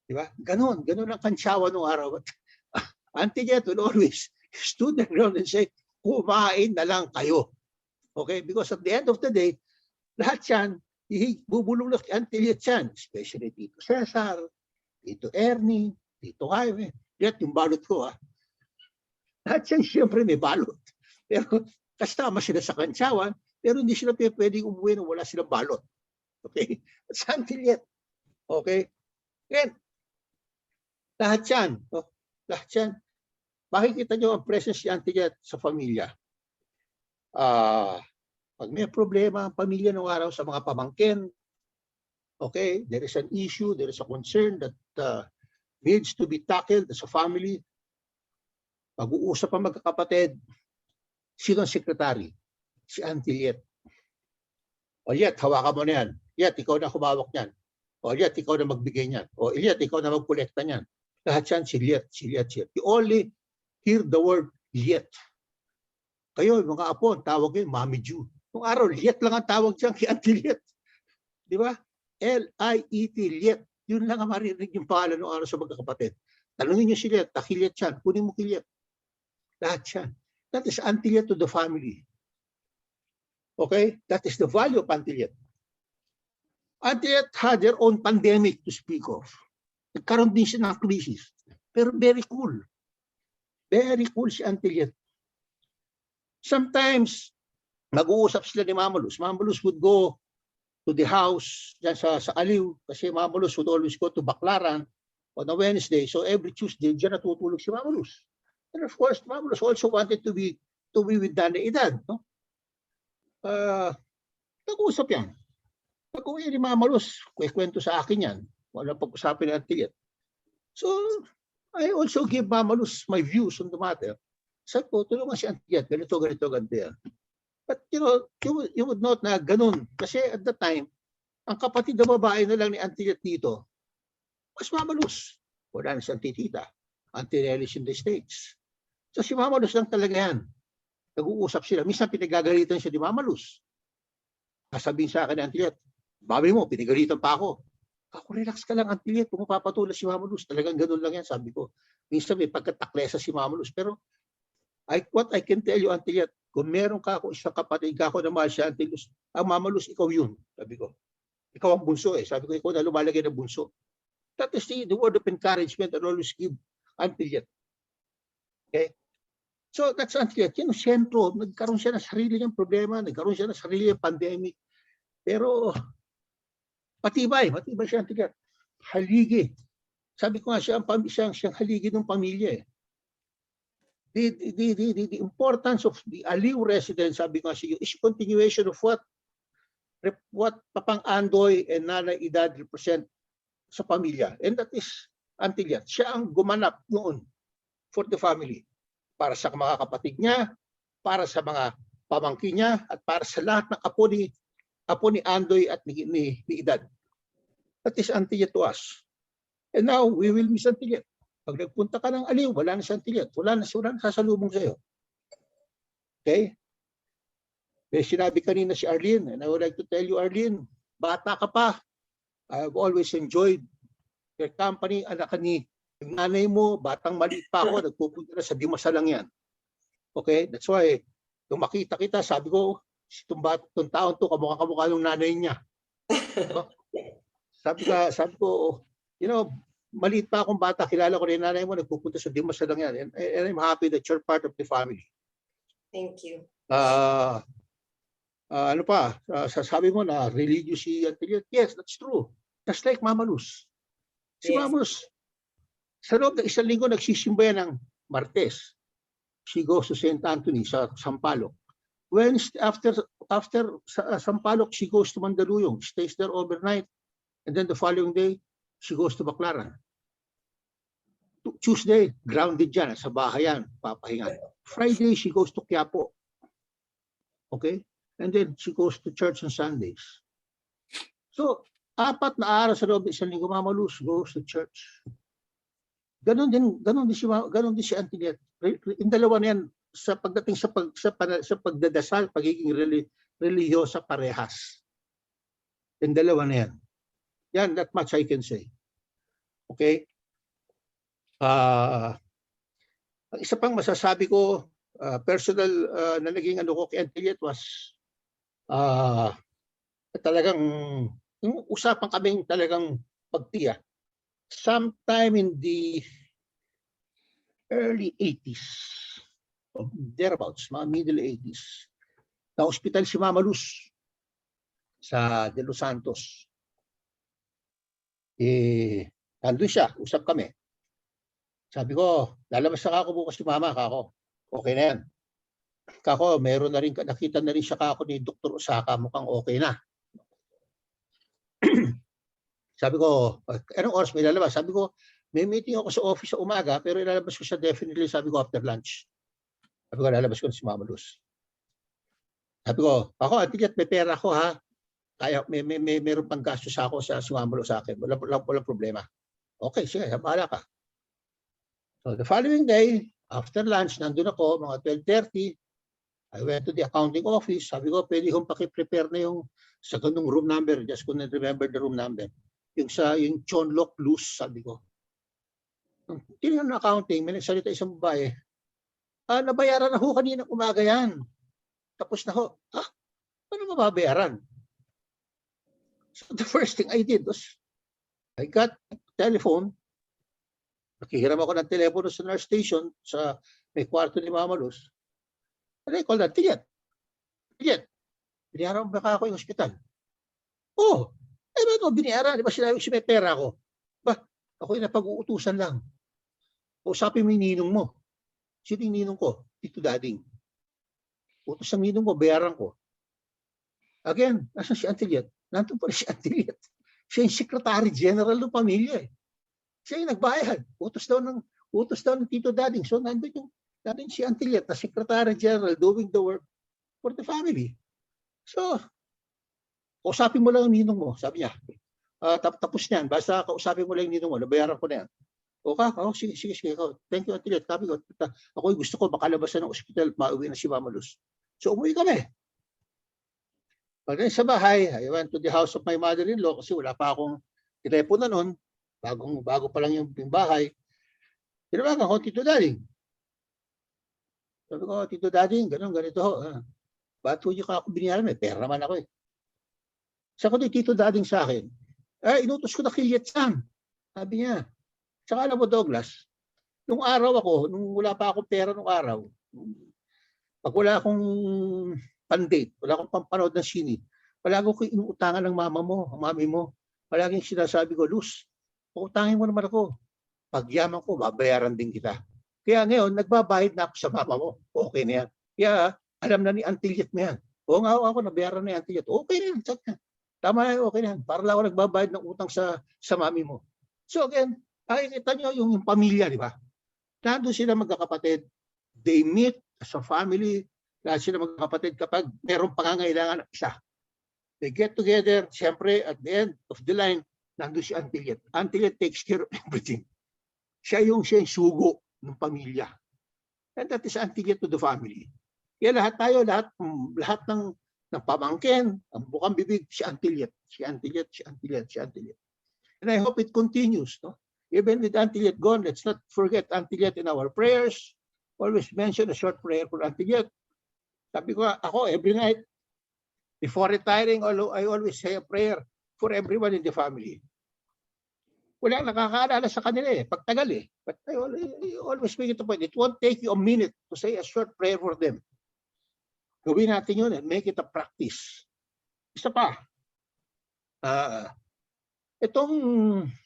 Diba? Ganon ang kantsawa nung araw. Auntie Jet will always stood the ground and say, kumain na lang kayo. Okay? Because at the end of the day, lahat yan, bubulong na kay Auntie Jet yan. Especially Tito Cesar, Tito Ernie, Tito Jaime. Jet, yung balot ko. Lahat yan, siyempre may balot. Pero kasama sila sa kantsawan, pero hindi sila pwedeng umuwi nung wala silang balot. Okay? That's Auntie Jet. Okay? Again, lahat yan. Lahat yan. Makikita nyo ang presence ni Auntie Jet sa pamilya. Pag may problema ang pamilya ng araw sa mga pamangkin, okay, there is an issue, there is a concern that needs to be tackled as a family. Pag-uusap ang magkakapatid, sino ang sekretary? Si Auntie Jet. Jet, hawakan mo na yan. Jet, ikaw na humawak niyan. Jet, ikaw na magbigay niyan. Jet, ikaw na magkolekta niyan. Lahat yan, si Jet. You only hear the word Jet. Kayo, mga apo, ang tawag yun, Mami Ju. Nung araw, Liet lang ang tawag dyan kay Auntie Liet. Di ba? L-I-E-T, Liet. Yun lang ang maririnig yung pangalan ng araw sa magkakapatid. Tanungin niyo si Liet, Liet yan. Kunin mo kay Liet. Lahat yan. That is Auntie Liet to the family. Okay? That is the value of Auntie Liet. Auntie Liet had their own pandemic to speak of. Nagkaroon din siya ng crisis. Pero very cool. Very cool si Auntie Liet. Sometimes, mag-uusap sila ni Mama Luz. Mama Luz would go to the house dyan sa Aliw kasi Mama Luz would always go to Baclaran on a Wednesday. So every Tuesday, dyan natutulog si Mama Luz. And of course, Mama Luz also wanted to be with Nanay Edad. No? Nag-uusap yan. Pag-uwi ni Mama Luz, kwento sa akin yan. Wala pag-usapin ni Auntie Liet. So, I also give Mama Luz my views on the matter. Sabi ko, tulungan si Auntie Liet, ganito, yan. But you know, you would note na ganun. Kasi at the time, ang kapatid na babae na lang ni Auntie Liet dito, mas Mama Luz. Wala na si Auntie Tita. Auntie Relis in the States. So si Mama Luz lang talaga yan. Nag-uusap sila. Minsan pinagagalitan siya ni Mama Luz. Sasabihin sa akin ni Auntie Liet, babi mo, pinagalitan pa ako. Ako, relax ka lang, Auntie Liet. Pumapatulas si Mama Luz. Talagang ganun lang yan, sabi ko. Minsan may pagkataklesa si Mama Luz. Pero what I can tell you, Auntie Liet, kung meron ka ako isang kapatid, ako na mahal siya, Auntie Luz, ang Mama Luz, ikaw yun. Sabi ko. Ikaw ang bunso eh. Sabi ko, ikaw na lumalagay ng bunso. That is the word of encouragement I always give Auntie Liet. Okay? So that's Auntie Liet. Yan, sentro. Nagkaroon siya ng sarili niyang problema. Nagkaroon siya ng sarili niyang pandemic. Pero matibay siya, Auntie Liet. Haligi. Sabi ko nga, siyang haligi ng pamilya eh. The importance of the Aliw residents, sabi ko nga sa iyo, is continuation of what Papang Andoy and Nanay Edad represent sa pamilya. And that is Auntie Liet. Siya ang gumanap noon for the family. Para sa mga kapatid niya, para sa mga pamangkin niya, at para sa lahat ng apo ni Andoy at ni Edad. That is Auntie Liet to us. And now, we will miss Auntie Liet. Pag nagpunta ka ng Aliw, wala na si Auntie Liet. Wala na sasalubong sa iyo. Okay? May sinabi kanina si Arlene, and I would like to tell you, Arlene, bata ka pa. I've always enjoyed your company. Anak ni yung nanay mo, batang maliit pa ako, nagpupunta na sa Dimasa lang yan. Okay? That's why, nung makita kita, sabi ko, itong taon to, kamukha ng nanay niya. Sabi ko, you know, maliit pa akong bata, kilala ko rin nanay mo, nagpupunta sa Dimasa lang yan. And I'm happy that you're part of the family. Thank you. Ano pa, sasabi mo na religious si Auntie Liet. Yes, that's true. Just like Mama Luz. Si Yes. Mama Luz, sa loob ng isang linggo, nagsisimba yan ng Martes. She goes to St. Anthony sa Sampaloc. Wednesday, after Sampaloc, she goes to Mandaluyong, stays there overnight, and then the following day, she goes to Baclaran. Tuesday, grounded dyan, sa bahay yan, papahingan. Friday, she goes to Quiapo. Okay? And then she goes to church on Sundays. So, 4 na araw sa loob ng isang linggo, Mama Luz goes to church. Ganon din si Auntie Liet. Yung dalawa na yan, sa pagdating sa pagdadasal, pagiging religyosa parehas. Yung dalawa na yan. Yan, that much I can say. Okay? Ang isa pang masasabi ko, personal na naging ano ko kay Auntie Liet was talagang yung usapan kaming talagang pagtiya. Sometime in the early 80s, thereabouts, mga middle 80s, na-hospital si Mama Luz sa De Los Santos. Nandun siya, usap kami. Sabi ko, lalabas na ako bukas si Mama, kako. Okay na yan. Kako, meron na rin, nakita na rin siya kako ni Dr. Osaka, mukhang okay na. Sabi ko, anong oras may lalabas? Sabi ko, may meeting ako sa office sa umaga, pero ilalabas ko siya definitely, sabi ko, after lunch. Sabi ko, lalabas ko na si Mama Luz. Sabi ko, ako, Auntie Liet, may pera ko ha. Kaya meron pang gasto sa ako sa Mama Luz sa akin. Walang problema. Okay, sige, bahala ka. So the following day, after lunch, nandun ako, mga 12:30, I went to the accounting office. Sabi ko, pwede kong paki-prepare na yung sa ganung room number. Just couldn't remember the room number. Yung Chonlock Luz, sabi ko. Tinignan ng accounting, may nagsalita isang babae. Nabayaran na ho kanina umaga yan. Tapos na ho. Paano mababayaran? So the first thing I did was, I got a telephone. Nakihiram ako ng telepono sa nurse station sa may kwarto ni Mama Luz. And I called that, Tilyet. Binayaran mo ba ako yung hospital? Oh, ba't mo binayaran? Di ba sinabi ko may pera ako? Ba, ako yung napag-uutusan lang. Usapin mo yung ninong mo. Sino yung ninong ko? Tito Dading. Utos ng ninong mo, bayaran ko. Again, nasan si Antilyet? Nandun pa rin si Antilyet. Siya yung Secretary General ng pamilya. Siya yung nagbayad. Utos daw ng Tito Dading. So nandun si Antilyet na Secretary General doing the work for the family. So, kausapin mo lang ang ninong mo, sabi niya. Tapos niyan, basta kausapin mo lang ang ninong mo, nabayaran ko na yan. Sige. Thank you, Antilyet. Sabi ko, ako gusto ko makalabasan ng ospital at mauwi na si Mama Luz. So umuwi kami. Pagdating sa bahay, I went to the house of my mother-in-law kasi wala pa akong telepono noon. Bago pa lang yung bahay. Tinawagan ko, Tito Dading. Sabi ko, Tito Dading, ganito ho. Ba't ho niyo ako binayaran? May pera naman ako eh. Sabi ko, Tito Dading sa akin, inutos ko na Kilyet Sam. Sabi niya. Saka alam mo, Douglas, nung araw ako, nung wala pa akong pera nung araw, pag wala akong pandate, wala akong pampanood ng sine, palagi ko inuutangan ng mama mo, ang mami mo. Palaging sinasabi ko, Luz, utangin mo naman ako. Pag yaman ko, babayaran din kita. Kaya ngayon, nagbabayad na ako sa mama mo. Okay na yan. Kaya alam na ni Antilyet mo yan. Oo nga ako, nabayaran na ni Antilyet. Okay na yan. Tama na yan, okay na yan. Para lang ako nagbabayad ng utang sa mami mo. So again, nakikita nyo yung pamilya, di ba? Nandun sila magkakapatid. They meet as a family. Lahat sila magkakapatid kapag merong pangangailangan ng isa. They get together. Siyempre, at the end of the line, nandun si Antilyet. Antilyet takes care of everything. Siya yung sugo ng pamilya. And that is Antilyet to the family. Kaya lahat ng pamangkin, ang bukang bibig, si Antilyet. And I hope it continues. No? Even with Antilyet gone, let's not forget Antilyet in our prayers. Always mention a short prayer for Antilyet. Sabi ko, ako, every night, before retiring, I always say a prayer for everyone in the family. Walang nakakaalala sa kanila eh, pagtagal eh. But I always make it a point. It won't take you a minute to say a short prayer for them. Gawin natin yun and make it a practice. Isa pa, itong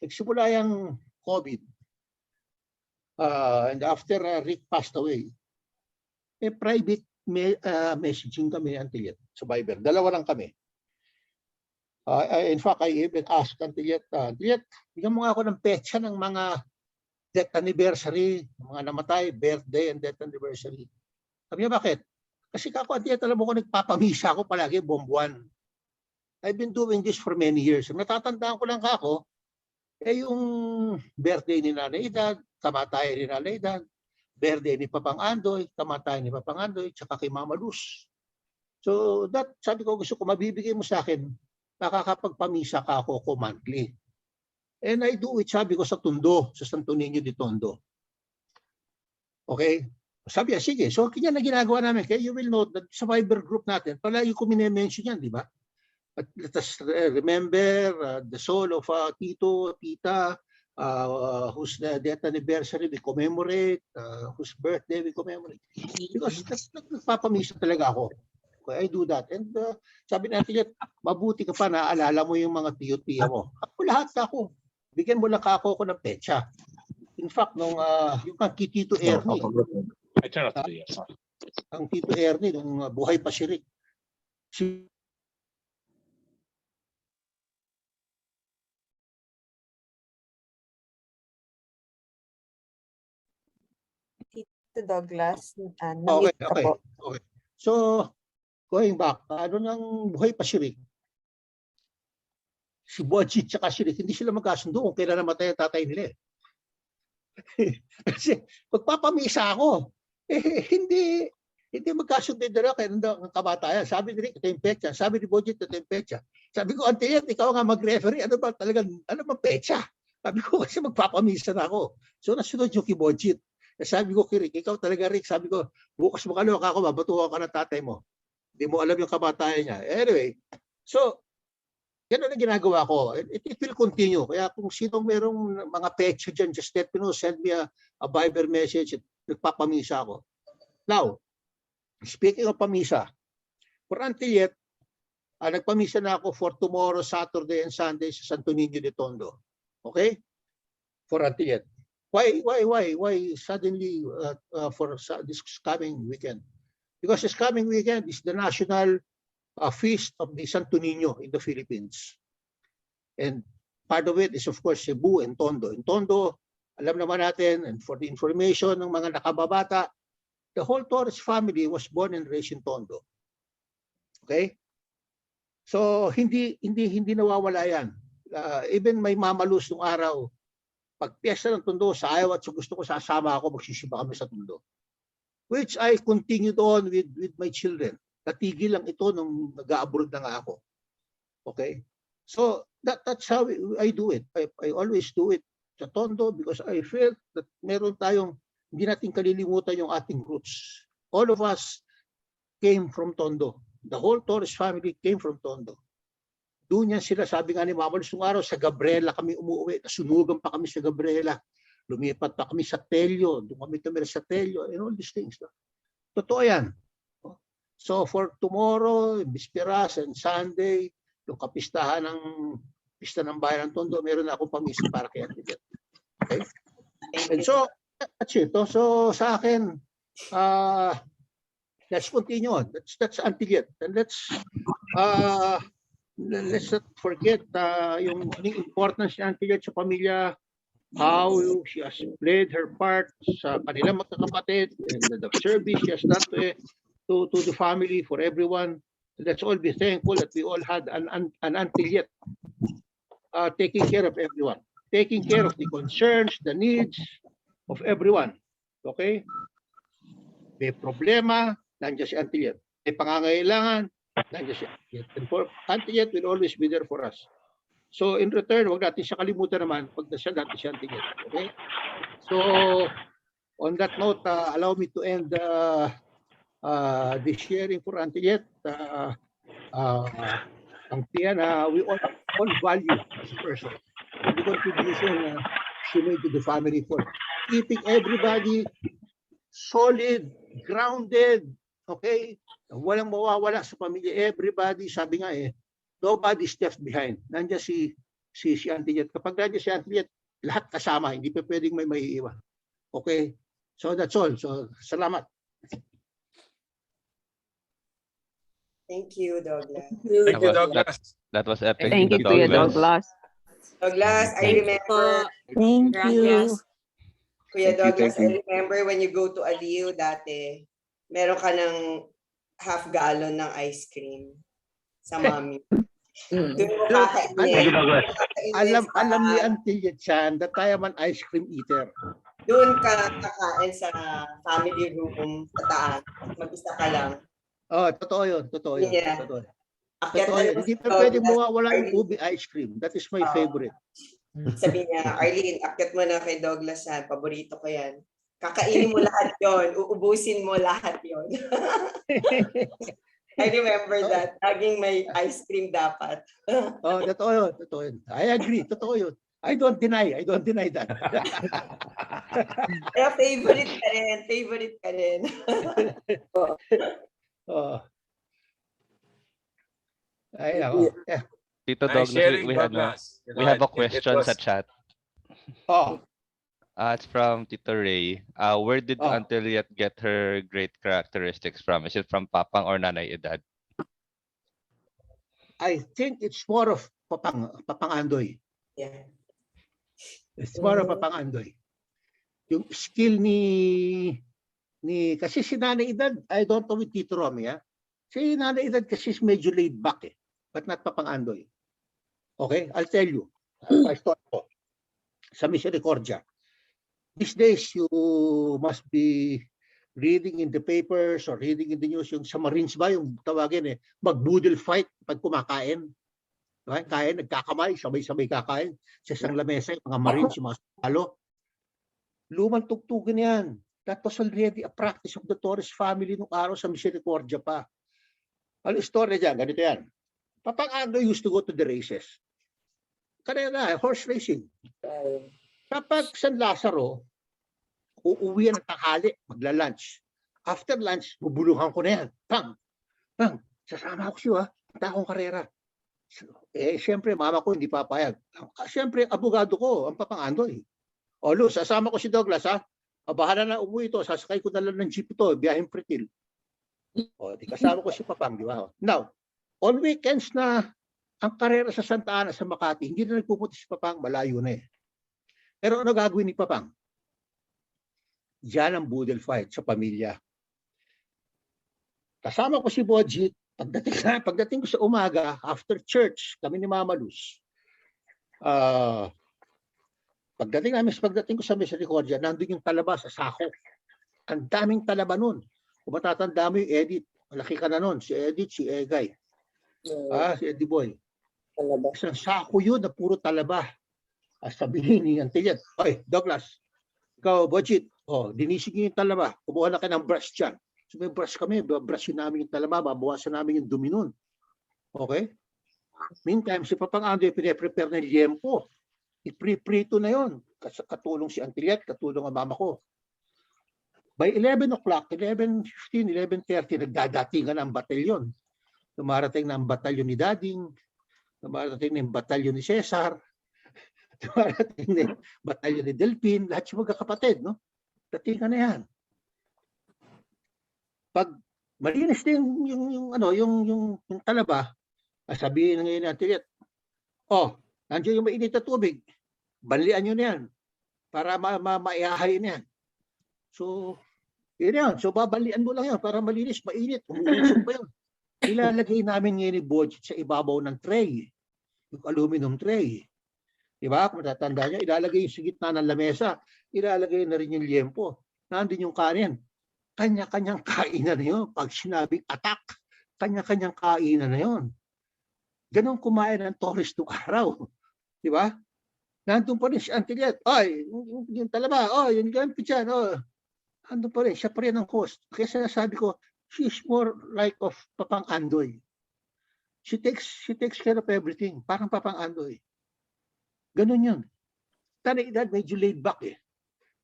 nagsimula yung COVID, and after Rick passed away, private messaging kami ni Antilyet sa Viber. Dalawa lang kami. In fact, I even asked Antilyet, Antilyet, bigyan mo nga ako ng petsa ng mga death anniversary, mga namatay, birthday and death anniversary. Sabi niya, bakit? Kasi kako, Antilyet, alam mo ko, nagpapamisa ako palagi buwan. I've been doing this for many years. Natatandaan ko lang kako, yung birthday ni Nanay Edad, kamatayan ni Nanay Edad, birthday ni Papang Andoy, kamatayan ni Papang Andoy, tsaka kay Mama Luz. So that, sabi ko, gusto ko mabibigay mo sa akin, nakakapagpamisa ka ako monthly. And I do it, sabi ko, sa Tondo, sa Santo Niño de Tondo. Okay? Sabi niya, sige. So kanya na ginagawa namin. Kaya you will note that sa Viber group natin, palagi ko mine-mention yan, di ba? But let us remember the soul of Tito, Tita, whose death anniversary we commemorate, whose birthday we commemorate. Because nagpapamisa talaga ako. Okay, I do that. And sabi natin, mabuti ka pa naaalala mo yung mga tiyo-tiya mo. Ako lahat ako. Bigyan mo lang ako ng petsa. In fact, nung yung kay Tito Ernie, ang Tito Ernie, nung buhay pa si Rick, Tito Douglas, okay. So, going back, nang buhay pa si Rick, si Boji at si Rick, hindi sila magkasundo kung kailan namatay ang tatay nila. Kasi pagpapamisa ako, hindi Hindi magkasundo yung dalawa, kaya nandang ang kamatayan. Sabi ni Rick, ito yung petsa. Sabi ni Budget, ito yung petsa. Sabi ko, Ante Ed, ikaw nga mag-referee. Ano ba talagang, ano ba petsa? Sabi ko, kasi magpapamisa na ako. So nasunod yung kay Budget. Sabi ko kay Rick, ikaw talaga Rick. Sabi ko, bukas mo kaloka ako, mabatuhan ka ng tatay mo. Hindi mo alam yung kamatayan niya. Anyway, so, yan ang ginagawa ko. It will continue. Kaya kung sinong merong mga petsa dyan, just let me know, send me a Viber message at nagpapamisa ako. Now, speaking of pamisa, for until yet, nagpamisa na ako for tomorrow, Saturday and Sunday sa Santo Niño de Tondo. Okay? For until yet. Why suddenly for this coming weekend? Because this coming weekend is the national feast of the Santo Niño in the Philippines. And part of it is of course Cebu and Tondo. In Tondo, alam naman natin, and for the information ng mga nakababata, the whole Torres family was born and raised in Tondo. Okay? So hindi nawawala yan. Even may mamalus nung araw, pag piyesta ng Tondo, sa ayaw at sa gusto ko sasama ako, magsisiba kami sa Tondo. Which I continued on with my children. Natigil lang ito nung nag-abroad na nga ako. Okay? So that's how I do it. I always do it sa Tondo because I felt that meron tayong, hindi natin kalilimutan yung ating roots. All of us came from Tondo. The whole Torres family came from Tondo. Doon yan sila, sabi nga ni Mama, nung araw sa Gabriela kami umuwi, nasunugan pa kami sa Gabriela. Lumipat pa kami sa Telio, doon kami tumira sa Telio, and all these things. Totoo yan. So for tomorrow, Bisperas and Sunday, yung kapistahan ng pista ng bayan ng Tondo, meron na akong pamisa para kay Ate. Okay? And so, that's it. So sa akin, let's continue on. That's Antiget. And let's not forget yung importance ni Antiget sa pamilya, how she has played her part sa kanilang magkakapatid, and the service she has done to the family, for everyone. Let's all be thankful that we all had an Antiget taking care of everyone, taking care of the concerns, the needs of everyone. Okay? May problema, nandiyan si Antiget. May pangangailangan, nandiyan si Antiget. And for Antiget will always be there for us. So in return, wag natin siya kalimutan naman pag nasya natin siya Antiget. Okay? So on that note, allow me to end the sharing for Antiget. Ang tiyan, we all value as a person. The contribution she made to the family for keeping everybody solid, grounded, okay? Walang mawawala sa pamilya. Everybody, sabi nga nobody's left behind. Nandiyan si Antiget. Kapag nandiyan si Antiget, lahat kasama. Hindi pa pwedeng may maiiwan. Okay? So that's all. So salamat. Thank you, Douglas. Thank you, Douglas. That was epic. Thank you, Tito Kuya Douglas. Douglas, I remember, Thank you. Kuya Thank you, Douglas, thank I you. remember when you go to Aliw dati, meron ka ng half gallon ng ice cream sa mami. Doon mo kakainin. Alam ni Antiget Chan that I am an ice cream eater. Doon ka kakain sa family room sa taas. Mag-isa ka lang. Oh, totoo yun. Totoo yun. Yeah. Totoo. Akyat Totoo na yun. naman Hindi si pa pwede Douglas. mawawala yung ubi ice cream. That is my favorite. Sabi niya, Arlene, akyat mo na kay Douglas yan. Paborito ko yan. Kakainin mo lahat yon, uubusin mo lahat yon. I remember that. Laging may ice cream dapat. Oh, totoo yun. Totoo yun. I agree. Totoo yun. I don't deny that. Kaya favorite ka rin. Favorite ka rin. Oh. Ay, ako. Yeah. Tito Nice Douglas, sharing, we Douglas. we have a It question was- sa chat. Oh, It's from Tito Ray. Where did Oh. Antiget get her great characteristics from? Is it from Papang or Nanay Edad? I think it's more of papangandoy. Yeah. It's more of papangandoy. Yung skill ni kasi si Nanay Edad, I don't know with Tito Romy, si Nanay Edad kasi is medyo laid back but not papangandoy. Okay, I'll tell you. My story ko. Sa Misericordia. These days, you must be reading in the papers or reading in the news, yung sa Marines ba, yung tawagin mag-boodle fight pag kumakain. Diba? Kain, nagkakamay, sabay-sabay kakain. Sa isang lamesa, yung mga Marines, yung mga sundalo. Lumang tugtugin yan. That was already a practice of the Torres family nung araw sa Misericordia pa. Ang istorya dyan, ganito yan. Papang Ando used to go to the races. Kanina, horse racing. Kapag San Lazaro, uuwi ng tanghali, magla-lunch. After lunch, bubulungan ko na yan. Pang, sasama ako siya, punta akong karera. Siyempre, mama ko hindi papayag. Siyempre, abogado ko, ang Papang Andoy. O, Luz, sasama ko si Douglas, ha? Bahala na umuwi ito, sasakay ko na lang ng jeep ito, biyaheng Pretil. O, di kasama ko si Papang, di ba? Now, on weekends na ang karera sa Santa Ana, sa Makati, hindi na nagpupunta si Papang, malayo na eh. Pero ano gagawin ni Papang? Diyan ang boodle fight sa pamilya. Kasama ko si Bodjit, pagdating ko sa umaga, after church, kami ni Mama Luz, pagdating ko sa Misericordia, nandun yung talaba sa sako. Ang daming talaba nun. Kung matatanda mo yung Edith, malaki ka na nun, si Edith, si Egay, si Eddie Boy. Talaba. Isang sako yun na puro talaba. Sabihin ni Antilian, oy, Douglas, ikaw, Bodjit, dinisig niyo yung talaba, kumuha na kayo ng brush dyan. So may brush kami, brush namin yung talaba, babawasan namin yung dumi nun. Okay? Meantime, si Papang Andoy pine-prepare ng liempo. I-pre-prito na yon. Katulong si Antiliat, katulong ang mama ko. By 11 o'clock, 11:15, 11:30, nagdadatingan ang batalyon. Dumarating na ang batalyon ni Dading, dumarating na ang batalyon ni Cesar, dumarating na ang batalyon ni Delpin, lahat yung magkakapatid, no? Datingan na yan. Pag malinis din yung talaba, sabihin ngayon natin, nandiyan yung mainit na tubig, banlian nyo na yan para maihahay na yan. So, yun yan. So, babalian mo lang yan para malinis, mainit. Umuusok pa yun. Ilalagay namin ngayon ni Bodjit sa ibabaw ng tray, yung aluminum tray. Diba? Kung matatanda nyo, ilalagay yung sa gitna ng lamesa, ilalagay na rin yung liempo. Nandun yung kanin. Kanya-kanyang kainan na yun. Pag sinabing attack, kanya-kanyang kainan na yun. Ganon kumain ng Torres nung araw. Di ba? Nandun pa rin si Antiliat. Oy, yung talaba. Yung gampi dyan. Nandun pa rin. Siya pa rin ang host. Kaya sinasabi ko, she's more like of Papang Andoy. She takes care of everything. Parang Papang Andoy. Ganon yun. Tanay edad, medyo laid back eh.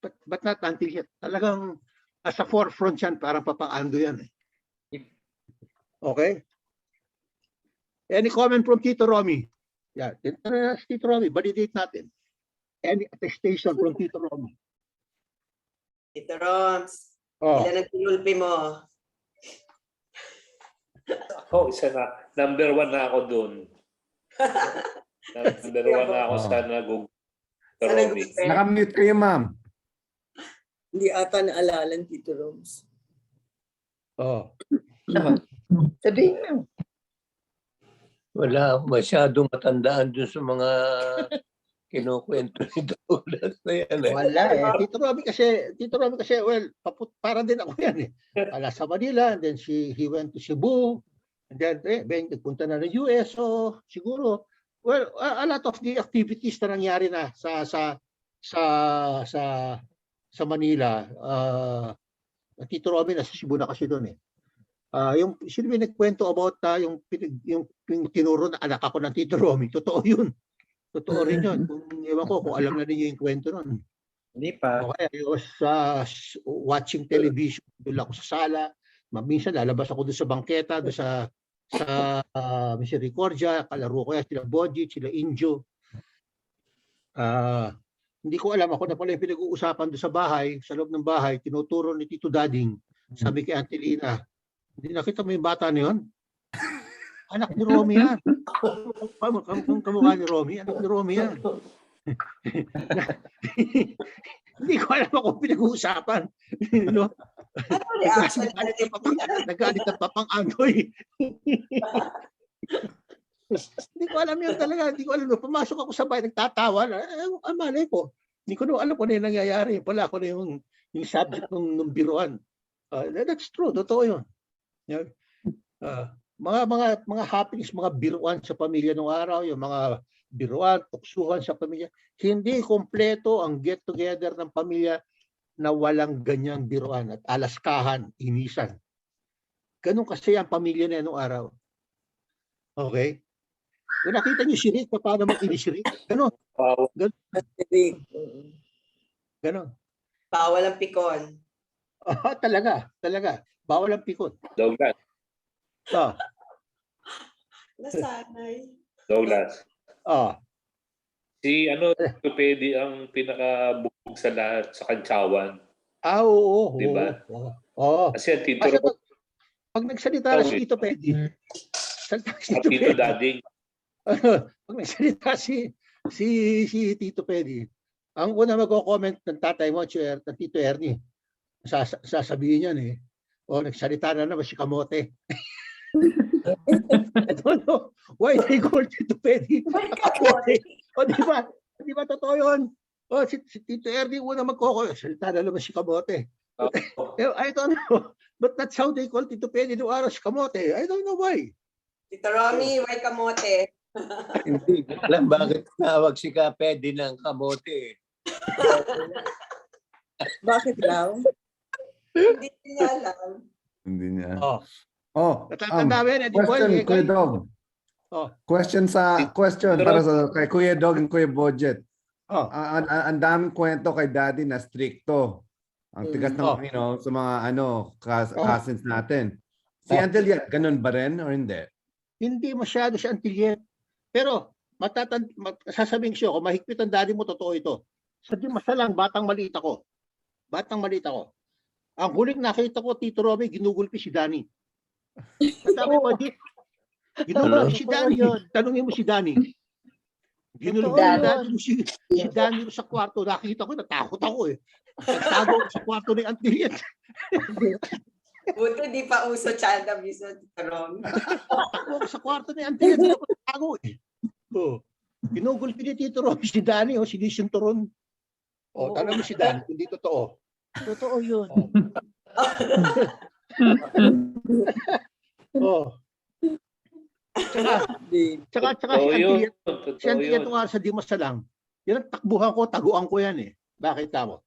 But not Antiliat. Talagang sa forefront yan, parang Papang Andoy yan eh. Okay? Any comment from Tito Romy? Yeah, Tito Romy, validate natin. Any attestation from Tito Romy? Tito Roms, ilan ang tinulpi mo? Isa na. Number 1 na ako doon. Number 1 na ako sa nagug. Nakamute kayo, ma'am. Hindi ata naalalan, Tito Roms. Sabihin mo. Wala masyadong matandaan dun sa mga kinukwento ni Douglas na yan eh. Wala eh. Tito Romy kasi, well, para din ako yan eh. Sa Manila, and then he went to Cebu, and then nagpunta na ng US, so siguro, well, a lot of the activities na nangyari na sa Manila, Tito Romy nasa Cebu na kasi doon eh. Yung sino may nagkwento about yung tinuro na anak ako ng Tito Romy, totoo yun. Totoo rin yun. Ewan ko kung alam na ninyo yung kwento nun. Hindi pa. Okay, I was watching television, doon ako sa sala. Minsan lalabas ako doon sa bangketa, doon sa Misericordia, kalaro ko yan sila Bodjit, sila Injo. Hindi ko alam ako na pala yung pinag-uusapan doon sa bahay, sa loob ng bahay, tinuturo ni Tito Dading, sabi kay Antelina, hindi nakita mo yung bata na yun? Anak ni Romy yan. Kamukha ni Romy, anak ni Romy yan. Hindi ko alam kung pinag-uusapan. No? Nagalit ang Papang Andoy. Hindi ko alam yun talaga. Hindi ko alam. Pumasok ako sa bahay, nagtatawa. Malay ko. Hindi ko alam kung ano yung nangyayari. Pala ako na yung subject ng biruan. That's true, totoo yun. Yan. Mga happenings, mga biruan sa pamilya nung araw, yung mga biruan, tuksuhan sa pamilya. Hindi kompleto ang get together ng pamilya na walang ganyang biruan at alaskahan, inisan. Ganun kasi ang pamilya na nung araw. Okay? Kung nakita niyo si Rick, paano mag-inis si Rick? Ganun. Wow. Ganun. Bawal ang pikon. Talaga. Bawal ang pikot. Douglas. Nasanay. Douglas. Si Tupedi ang pinakabugog sa lahat sa Kantsawan. Oo. Diba? Oo. Kasi ang Tito Kasi Ro, pag nagsalita si Tito Pedi, at Tito Dading. pag nagsalita si Tito Pedi, ang una mag-comment ng tatay mo, ng Tito Ernie, sasabihin niyan nagsalita na naman si Kamote. I don't know why they call Tito Pedi Kamote. Di ba totoo yun? Si Tito Ernie una salita na naman si Kamote. I don't know. But that's how they call Tito Pedi noong araw si Kamote. I don't know why. Tito Romy, why kamote? Hindi ko alam bakit tawag si Kapedi ng kamote. Bakit daw? Hindi niya alam. Hindi niya. Natatanda mo yan, Question, Kuya Dog. Question para kay Kuya Dog and Kuya Budget. Ang daming kwento kay Daddy na stricto. Ang tigas ng sa mga cousins natin. Si Uncle Yet, ganun ba rin or hindi? Hindi masyado si Uncle Yet. Pero sasabihin ko kung mahigpit ang daddy mo, totoo ito. Sa Dimasalang, batang maliit ako. Ang huling nakita ko, Tito Romy, ginugulpi si Danny. Sabi ko, ginugulpi si Danny. Tanungin mo si Danny. Ginugulpi si Danny sa kwarto. Nakita ko, natakot ako Nagtago sa kwarto ni Uncle Yet. Buti di pa uso child abuse, Tito Romy. Natakbo sa kwarto ni Uncle Yet. Nagtago Ginugulpi ni Tito Romy si Danny, sinisinturon. Tanong mo si Danny, hindi totoo. Totoo yun. Tsaka si Uncle Yet sa Dimasalang, yan ang takbuhan ko, taguan ko yan Bakit tamo?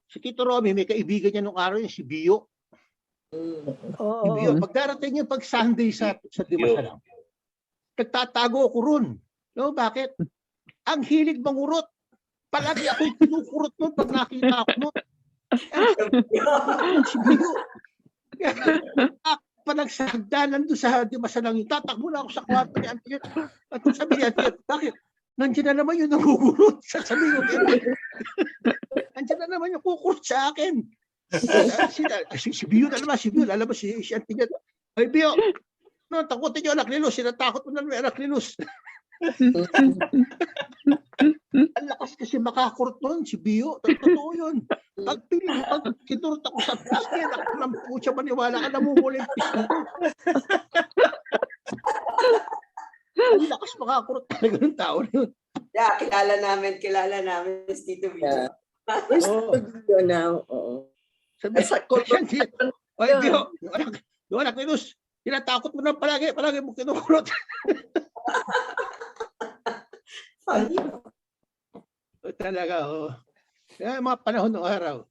Si Tito Romy, may kaibigan niya nung araw si Bio. Si Bio, pag darating yung pag Sunday sa Dimasalang, nagtatago ako ron. No, bakit? Ang hilig mangurot. Palagi ako'y kinukurot nun pag nakita ako nun. Si Bio. Panagsagdanan doon sa Dimasalang yun, tatakbo na ako sa kwarto ni Auntie Yet. At sabi ni Auntie Yet, bakit? Nandiyan na naman yung nangugurot. Sasabihin ko, nandiyan na naman yung kukurot sa akin. Si Bio na naman, lalabas si Auntie Yet. Ay, Bio, takutin yung anak ni Luz, sinatakot mo na may anak ni Luz. Ang lakas kasi makakurot nun, si Bio. Totoo yun. Pag kinurot ako sa piste, nakaputya maniwala ka, namumula yung piste ko. Ang lakas makakurot talaga ng tao na yun. Yeah, kilala namin si Tito Bio. Video now. Sabi Bio, yung anak ni Luz, tinatakot mo na palagi mo kinukurot. Funny. Talaga, mga panahon ng araw.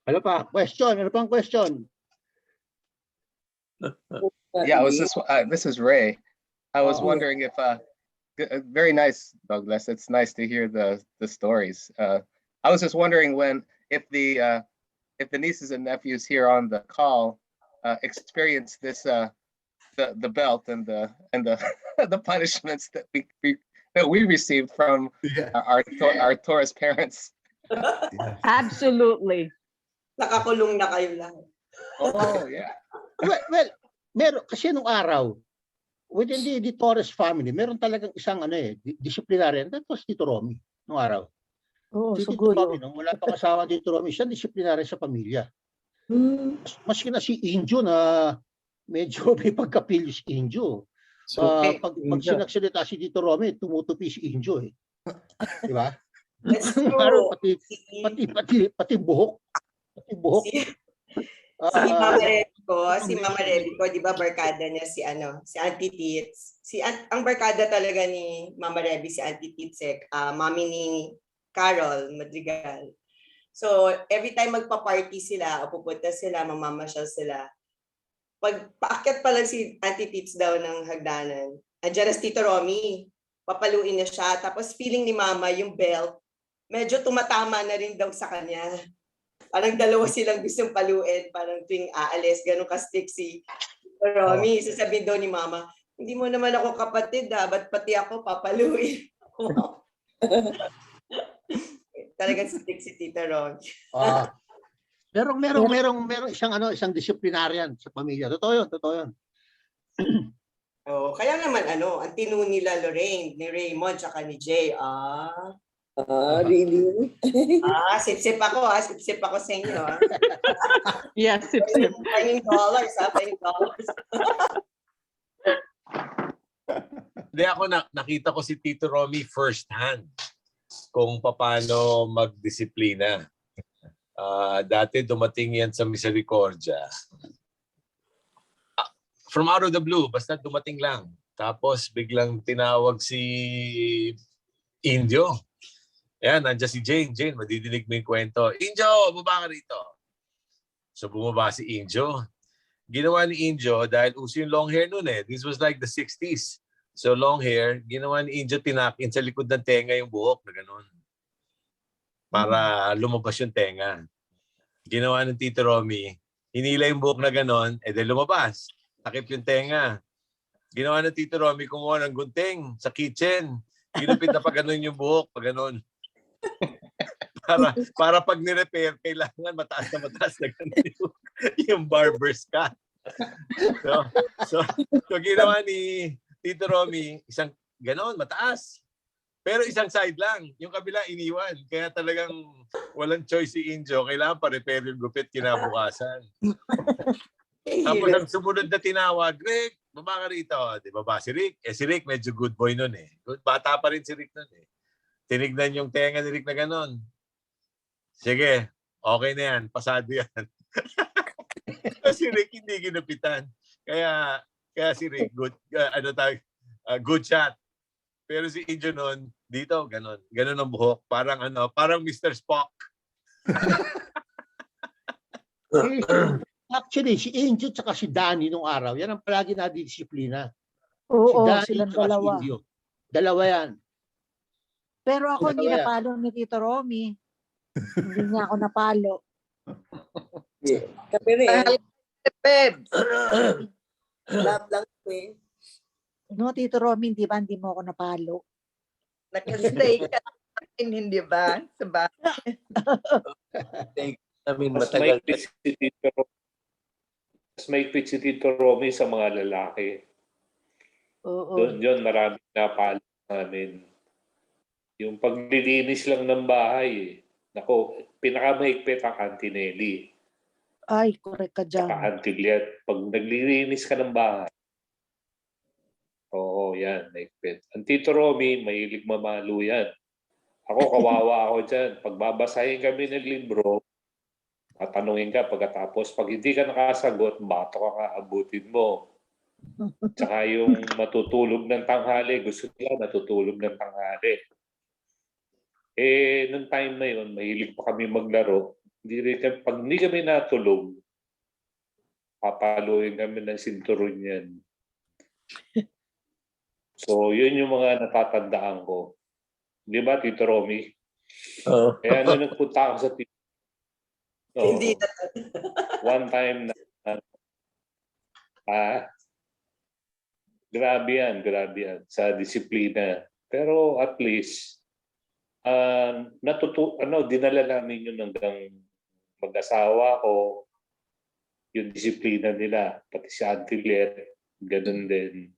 Ano pa? Ano pang question? Yeah, this is Ray. I was wondering if very nice, Douglas. It's nice to hear the stories. I was just wondering if the nieces and nephews here on the call experience this the belt and the the punishments that we received from our Taurus parents. Absolutely. Nakakulong na kayo lahat. Oh yeah. Well, meron kasi nung araw within the Torres family, meron talagang isang disciplinarian. That was Tito Romy nung araw. Si Tito Romy, nung wala pa kasawa Tito Romy, siya disciplinarian sa pamilya. Maski na si Injo na medyo may pagkapilyo si Injo. Pag sinagsalita si Tito Romy, tumutupi si Injo Di ba? Pati buhok. Buhok. Si Mama Ah, Rebico, di ba barkada niya si si Auntie Tits. Ang barkada talaga ni Mama Rebi si Auntie Tits, mami ni Carol Madrigal. So, every time magpa-party sila o pupunta sila, mamamasyal sila, pag paakyat pa lang si Auntie Tits daw ng hagdanan, andyan na si Tito Romy, papaluin na siya. Tapos feeling ni Mama yung belt, medyo tumatama na rin daw sa kanya. Parang dalawa silang gustong paluin, parang tuwing aalis, ganun ka-stick si Tito Romy. Sasabihin daw ni Mama, hindi mo naman ako kapatid, ba't pati ako papaluin? Talagang stick si Tito Romy. merong isang disciplinarian sa pamilya. Totoo yun. Kaya naman ang tinu nila Lorraine, ni Raymond, tsaka ni Jay. Really? Sip-sip ako sa inyo. Yeah, sip-sip. Paying dollars, paying dollars. Hindi ako nakita ko si Tito Romy first hand kung paano magdisiplina. Dati dumating yan sa Misericordia. From out of the blue, basta dumating lang. Tapos biglang tinawag si Indio. Ayan, nandiyan si Jane. Jane, madidinig mo yung kwento. Indio, baba ka rito. So bumaba si Indio. Ginawa ni Indio, dahil uso yung long hair noon This was like the 60s. So long hair, ginawa ni Indio, tinakin sa likod ng tenga yung buhok na gano'n. Para lumabas yung tenga. Ginawa ng Tito Romy, hinila yung buhok na gano'n, lumabas. Takip yung tenga. Ginawa ng Tito Romy, kumuha ng gunting sa kitchen. Ginupit na pa gano'n yung buhok, pa gano'n. Para pag ni-repair, kailangan mataas na gano'n yung barber's cut. So ginawa ni Tito Romy, isang gano'n, mataas. Pero isang side lang. Yung kabila iniwan. Kaya talagang walang choice si Indio. Kailangan pa-repair yung gupit kinabukasan. Tapos ang sumunod na tinawag, Rick, baba ka rito. Di ba si Rick? Si Rick medyo good boy nun Bata pa rin si Rick nun Tinignan yung tenga ni Rick na gano'n. Sige, okay na yan. Pasado yan. Si Rick hindi ginupitan. Kaya si Rick, good shot. Pero si Indio noon, dito, ganon ang buhok. Parang Mr. Spock. Actually, si Indio at si Danny nung araw, yan ang palagi nadidisiplina. Oo, si Danny silang at si dalawa. Indio. Dalawa yan. Pero ako hindi Dalawa yan. napalo ni Tito Romy. Hindi niya ako napalo. Kami rin. Pebs. Lahat lang No, Tito Romy, hindi mo ako napalo. Nakastay ka rin, hindi ba? Sa bahay. Mas mahigpit si Tito Romy sa mga lalaki. Oo. Doon yun, marami napalo namin. Yung paglilinis lang ng bahay. Nako, pinakamahigpit ang Auntie Nelly. Ay, correct ka dyan. Saka Auntie Liat. Pag naglilinis ka ng bahay, oo, yan, mahigpit. Ang Tito Romy, mahilig mamalo yan. Ako, kawawa ako dyan. Pag babasahin kami ng libro, tatanungin ka pagkatapos. Pag hindi ka nakasagot, bato ka kaabutin mo. Tsaka yung matutulog ng tanghali, gusto nila natutulog ng tanghali. Nung time na yun, mahilig pa kami maglaro. Pag hindi kami natulog, papaluin kami ng sinturon yan. So, yun yung mga natatandaan ko. Di ba, Tito Romy? Kaya nung nagpunta ako sa Tito, Hindi na. one time na, grabe yan sa disiplina. Pero at least, dinala namin yun hanggang mag-asawa ko, yung disiplina nila, pati si Auntie Liet, ganun din.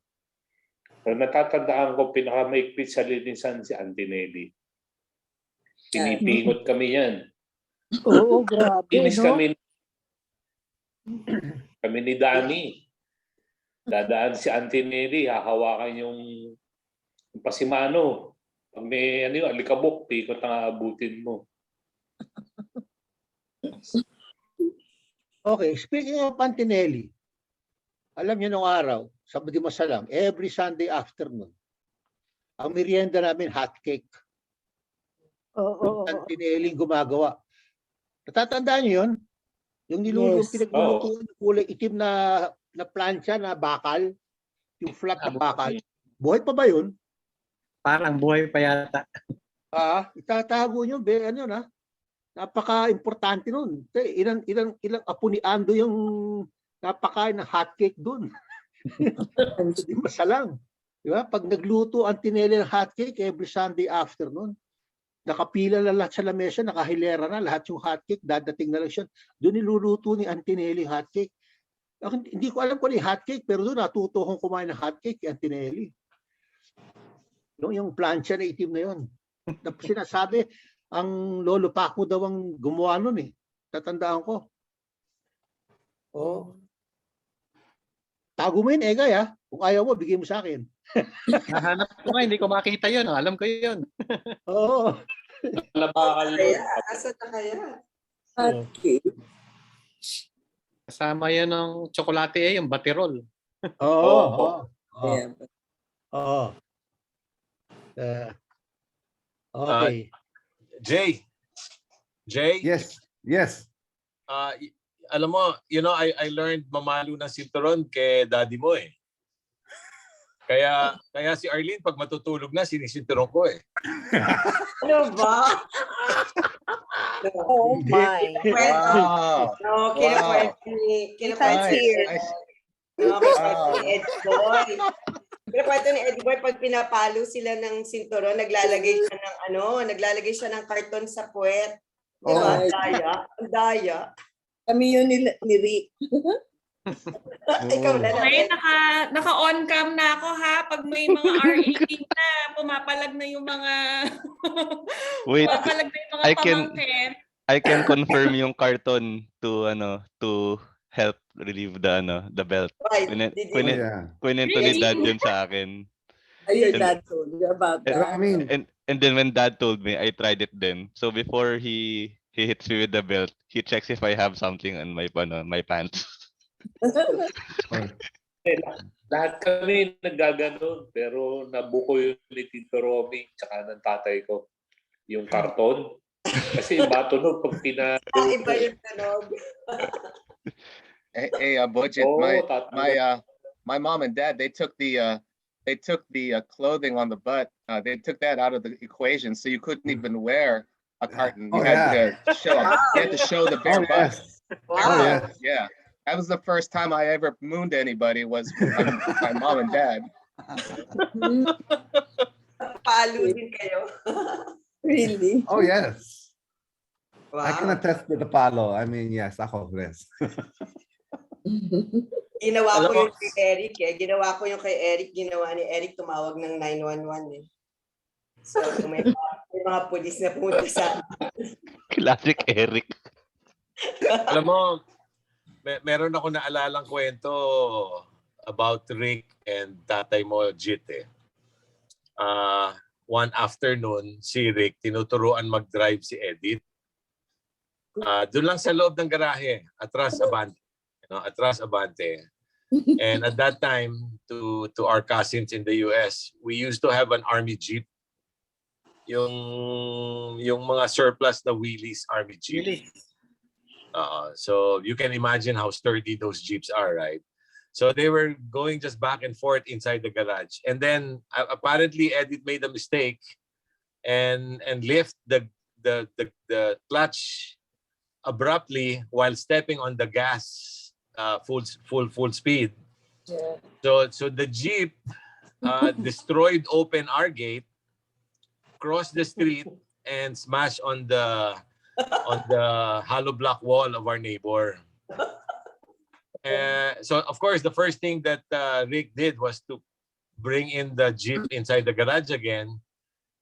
Pero natatandaan ko, pinakamaigpit sa linisan si Auntie Nelly. Pinipingot kami yan. Oo, grabe, Inis no? Kami ni Danny. Dadaan si Auntie Nelly, hahawakan yung pasimano. Pag may alikabok, pikot ang aabutin mo. Okay, speaking of Antinelli, alam niyo nung araw, Sabado di Masalang, every Sunday afternoon, ang merienda namin hot cake. Antinelli gumagawa. Natatandaan niyo yun? Yung Yes. pinaglulutuan ng kulay itim na plancha na bakal, yung flat na bakal. Buhay pa ba yun? Parang buhay pa yata. Itatago nyo, ano na? Napaka-importante nun. Ilang apo ni Ando yung napakain ng hotcake dun. Di Masalang. Di ba? Pag nagluto ang Tinelli ng hotcake every Sunday afternoon, nakapila na lahat sa lamesa, nakahilera na lahat yung hotcake, dadating na lang siya. Doon niluluto ni Antinelli hotcake. Hindi ko alam kung ano yung hotcake, pero doon natuto akong kumain ng hotcake kay Antinelli. Yung plancha na itim na yun. Sinasabi, ang lolo Paco daw ang gumawa nun eh. Tatandaan ko. Tago mo yun, Egay ha. Kung ayaw mo, bigay mo sa akin. Nahanap ko nga, hindi ko makita yun. Alam ko yun. Oo. Asa na kaya? Okay. Kasama yan ng tsokolate yung batirol. Oo. Okay. Jay. Yes. Alam mo, I learned mamalo ng sinturon kay daddy mo eh. Kaya si Arlene, pag matutulog na, sinisinturon ko eh. Ano ba? Oh my. Wow. No, kinakwento ni Eddie Boy, pag pinapalo sila ng sinturon, naglalagay siya ng karton sa puwet. Di ba? Ang daya. Kami yun ni Rick. Ikaw na lang. Okay, naka-on cam na ako ha. Pag may mga R18 na, pumapalag na yung mga Wait, pumapalag na yung mga pamangkin. I can confirm yung carton to help relieve the belt. Right. Kwento ni Dad yun sa akin. Your dad told you about that. And then when Dad told me, I tried it then. So before he hits me with the belt, he checks if I have something on my pants. Lahat kami naggaganon, pero nabuko yun ni Tito Romy tsaka ng tatay ko. Yung karton. Kasi iba tunog pag Iba yung tunog. Hey, budget. My mom and dad, they took the clothing on the butt. They took that out of the equation, so you couldn't even wear a carton. You had to show the bare butt. Wow. Yeah. That was the first time I ever mooned anybody was my mom and dad. Palo din kayo. Really? Oh, yes. Wow. I can attest to the palo. I mean, yes, ako, yes. Ginawa ko yung kay Eric ginawa ni Eric tumawag ng 911 eh. So may mga pulis na pumunta sa Classic Eric. Alam mo, meron ako naalalang kwento about Rick and tatay mo, Jit eh. One afternoon, si Rick, tinuturuan mag-drive si Edith. Doon lang sa loob ng garahe, atras abante. And at that time, to our cousins in the US, we used to have an army jeep. Yung mga surplus na wheelies army jeep. So you can imagine how sturdy those jeeps are, right? So they were going just back and forth inside the garage, and then apparently Edith made a mistake and lift the clutch abruptly while stepping on the gas full speed. Yeah. So the jeep destroyed open our gate, crossed the street, and smashed on the hollow block wall of our neighbor. So of course, the first thing that Rick did was to bring in the jeep inside the garage again,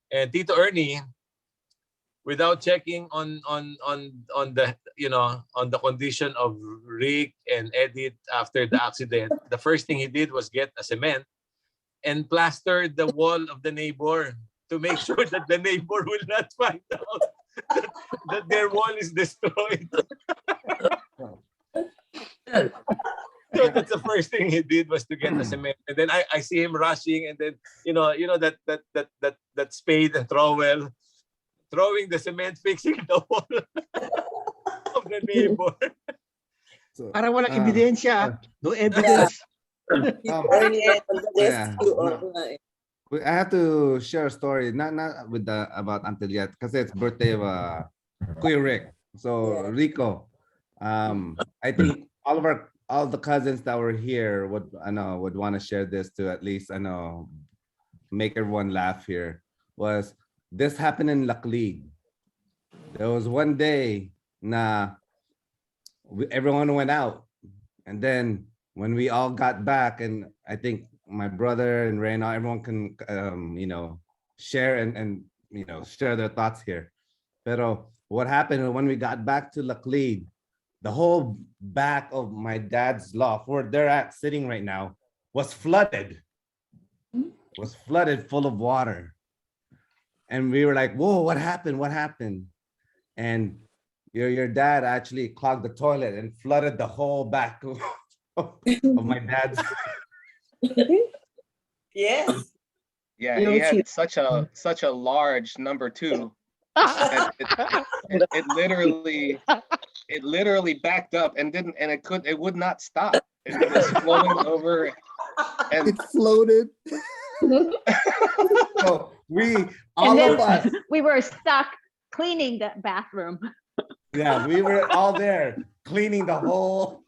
and Tito Ernie, without checking on the condition of Rick and Edith after the accident, the first thing he did was get a cement and plaster the wall of the neighbor to make sure that the neighbor will not find out that their wall is destroyed. So that's the first thing he did was to get the cement, and then I see him rushing, and then that spade and trowel, throwing the cement, fixing the wall of the neighbor. So, Para walang ebidensya. No evidence. yeah. I have to share a story, not with about Until Yet, because it's birthday of Kuya Rick. So Rico, I think all the cousins that were here would want to share this to at least make everyone laugh here. Was this happened in Laclede? There was one day everyone went out, and then when we all got back, and I think my brother and Reyna, everyone can share and share their thoughts here. Pero what happened when we got back to Laclede, the whole back of my dad's loft, where they're sitting right now, was flooded. Was flooded full of water. And we were like, whoa, what happened? What happened? And your dad actually clogged the toilet and flooded the whole back of my dad's. Yes. Yeah, he had such a large number 2. It literally backed up and it would not stop. It was flowing over, and it floated. So we were stuck cleaning the bathroom. Yeah, we were all there cleaning the whole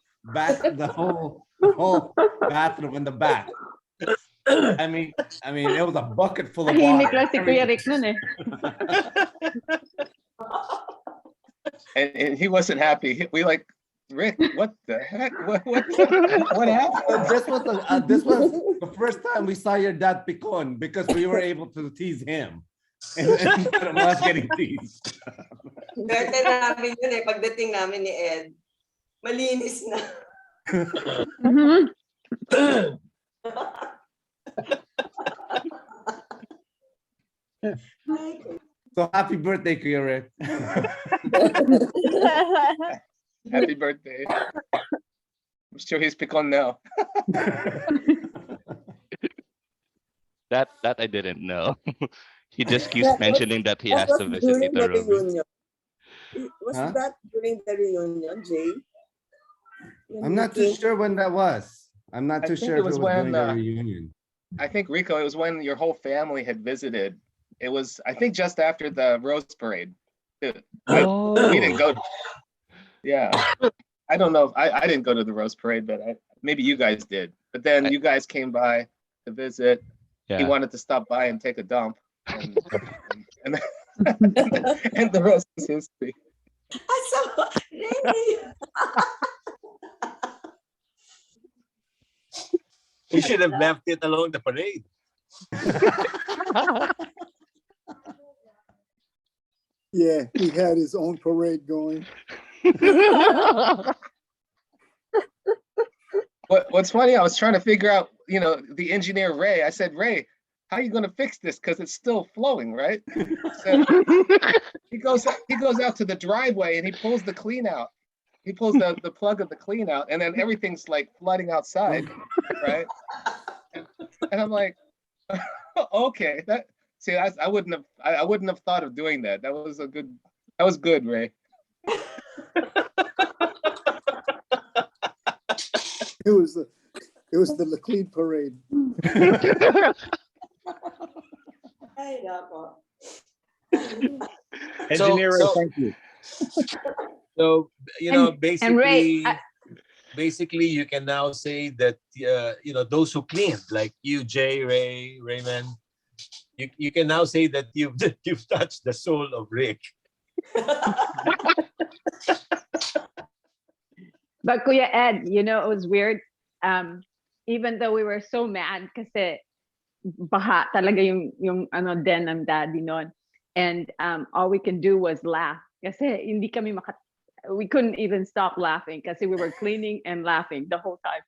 whole bathroom in the back. I mean, it was a bucket full of Tahimik water. lang si Kuya Rick nun eh. and he wasn't happy. We like, Rick, what the heck? What happened? This was the first time we saw your dad picon, because we were able to tease him. And us getting teased. Swerte namin yun eh. Pagdating namin ni Ed, malinis na. So happy birthday, Kuya Rick. Happy birthday. I'm sure he's picon now. That I didn't know. He just keeps mentioning that he has to visit Tita Ruby. Was that during the reunion, Jay? I'm not too sure when that was. I'm not too sure if it was during the reunion. I think, Rico, it was when your whole family had visited. It was, I think, just after the Rose Parade. We didn't go. Yeah. I don't know. I didn't go to the Rose Parade, but maybe you guys did. But then you guys came by to visit. Yeah. He wanted to stop by and take a dump. And the rest is history. He should have left it along the parade. Yeah, he had his own parade going. What's funny, I was trying to figure out, the engineer Ray. I said, Ray, how are you going to fix this? Because it's still flowing, right? So he goes out to the driveway and he pulls the clean out. He pulls the plug of the clean out, and then everything's like flooding outside, right? And I'm like, okay, I wouldn't have thought of doing that. That was good, Ray. It was the Laclede parade. Engineer, thank you. So, basically, Ray, basically you can now say that, those who cleaned, like you, Jay, Ray, Raymond, you can now say that you've touched the soul of Rick. But Kuya Ed, it was weird. Even though we were so mad kasi baha talaga yung den ng daddy noon. And all we can do was laugh. Kasi hindi kami we couldn't even stop laughing kasi we were cleaning and laughing the whole time.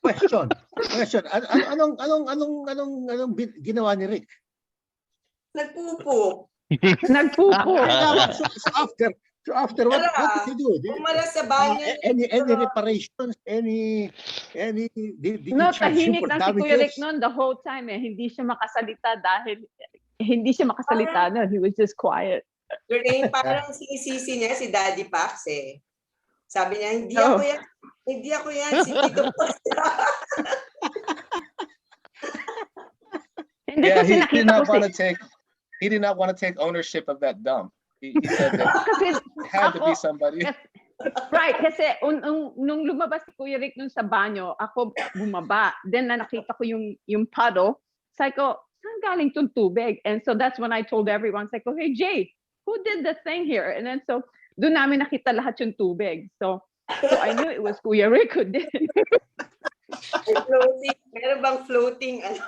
Question. Anong ginawa ni Rick? Nagpupo. Nagpupo. So after what did you do? Umalas sa banyo. Any reparations? Any did you No, charge him tahimik for lang si Kuya Rick damages? noon the whole time eh. Hindi siya makasalita dahil hindi siya makasalita noon. He was just quiet. Lorraine, parang sinisisi niya si Daddy Pax eh. Sabi niya, hindi ako yan. Hindi ako yan. Si Tito Pax. Hindi Yeah, kasi he did nakita not ko want to si... take. He did not want to take ownership of that dump. He said that Kasi it had to be ako- somebody. Right, kasi nung lumabas si Kuya Rick nun sa banyo, ako bumaba. Then na nakita ko yung puddle. Sabi ko, saan galing tong tubig? And so that's when I told everyone, sabi ko, hey Jay, who did the thing here? And then so, doon namin nakita lahat yung tubig. So I knew it was Kuya Rick who did it. Floating. Meron bang floating ano?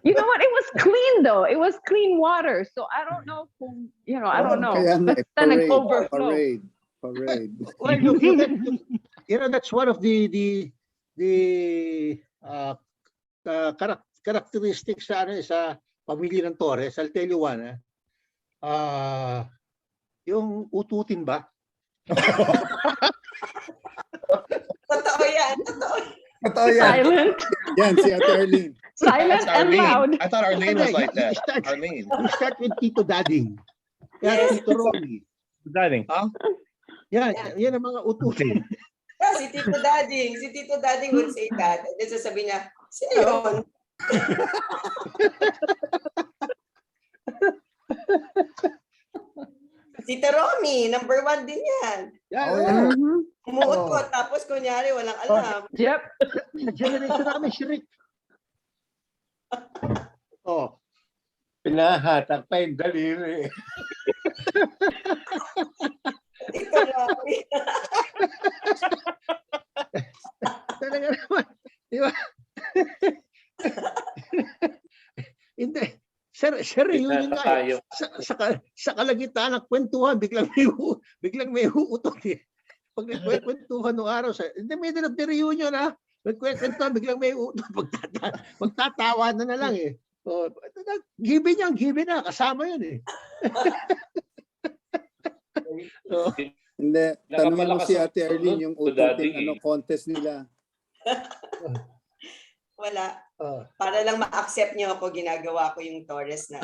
You know what? It was clean though. It was clean water. So I don't know who, I don't know. Basta nag-overflow. Parade. Well, that's one of the characteristics sa pamilya ng Torres. I'll tell you one. Yung ututin ba? Totoo yan. Totoo. Totoo yan. Silent. Yan, si Ate Arlene. Silent That's and Arlene. loud. I thought Arlene was like that. Arlene. Arlene. You start with Tito Dading. Yan, Yes. Tito Romy. Daddy. Yan ang mga ututin. Yeah, si Tito Dading. Si Tito Dading would say that. And then sasabihin niya, sino yun? Tito Romy, number 1 din yan. Yan. Umuot ko, tapos kunyari walang alam. Yep. Sa generation namin, si Rick. Oh. Pinahatak pa yung daliri. Tito Romy. Talaga naman. Di ba? Hindi. Sa reunion nga eh. Sa kalagitnaan ng kwentuhan, biglang may uutot eh. Pag nagkwentuhan nung araw, in the middle of the reunion nagkwentuhan, biglang may uutot. Magtatawa na lang eh. So, given na, kasama yun eh. So, Hindi, tanungin mo si Nakapalakas Ate ang Arlene yung sunod, ututin Daddy. contest nila. Wala. Para lang ma-accept niyo ako, ginagawa ko yung Torres na.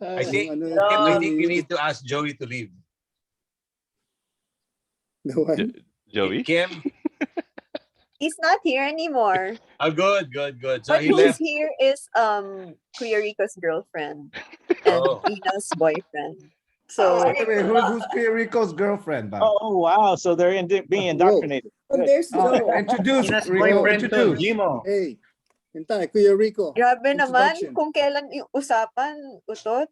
I think you need to ask Joey to leave. Joey? Kim? He's not here anymore. Oh, good. So But he who's left. here is Kuya Rico's girlfriend and Ina's boyfriend. So Wait, who's Kuya Rico's girlfriend? Ba? Oh, wow. So they're being indoctrinated. But there's Introduce, Rico, introduce. Hey, hintay, Kuya Rico. grabe naman Introduction. kung kailan yung usapan, utot.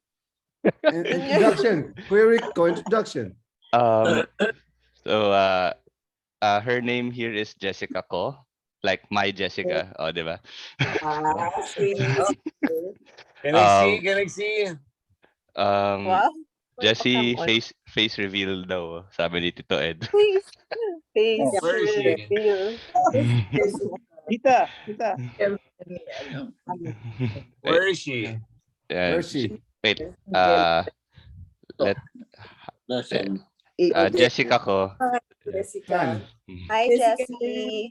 Introduction. Kuya Rico, introduction. So her name here is Jessica Ko, like my Jessica, di ba? Can I see? Wow. Jessie, Welcome on. face reveal daw, sabi ni Tito Ed. Face Where is she? reveal. Tita. Where is she? Where is she? Wait, Nasaan? Jessica Ko. Jessica. Hi, Jessie.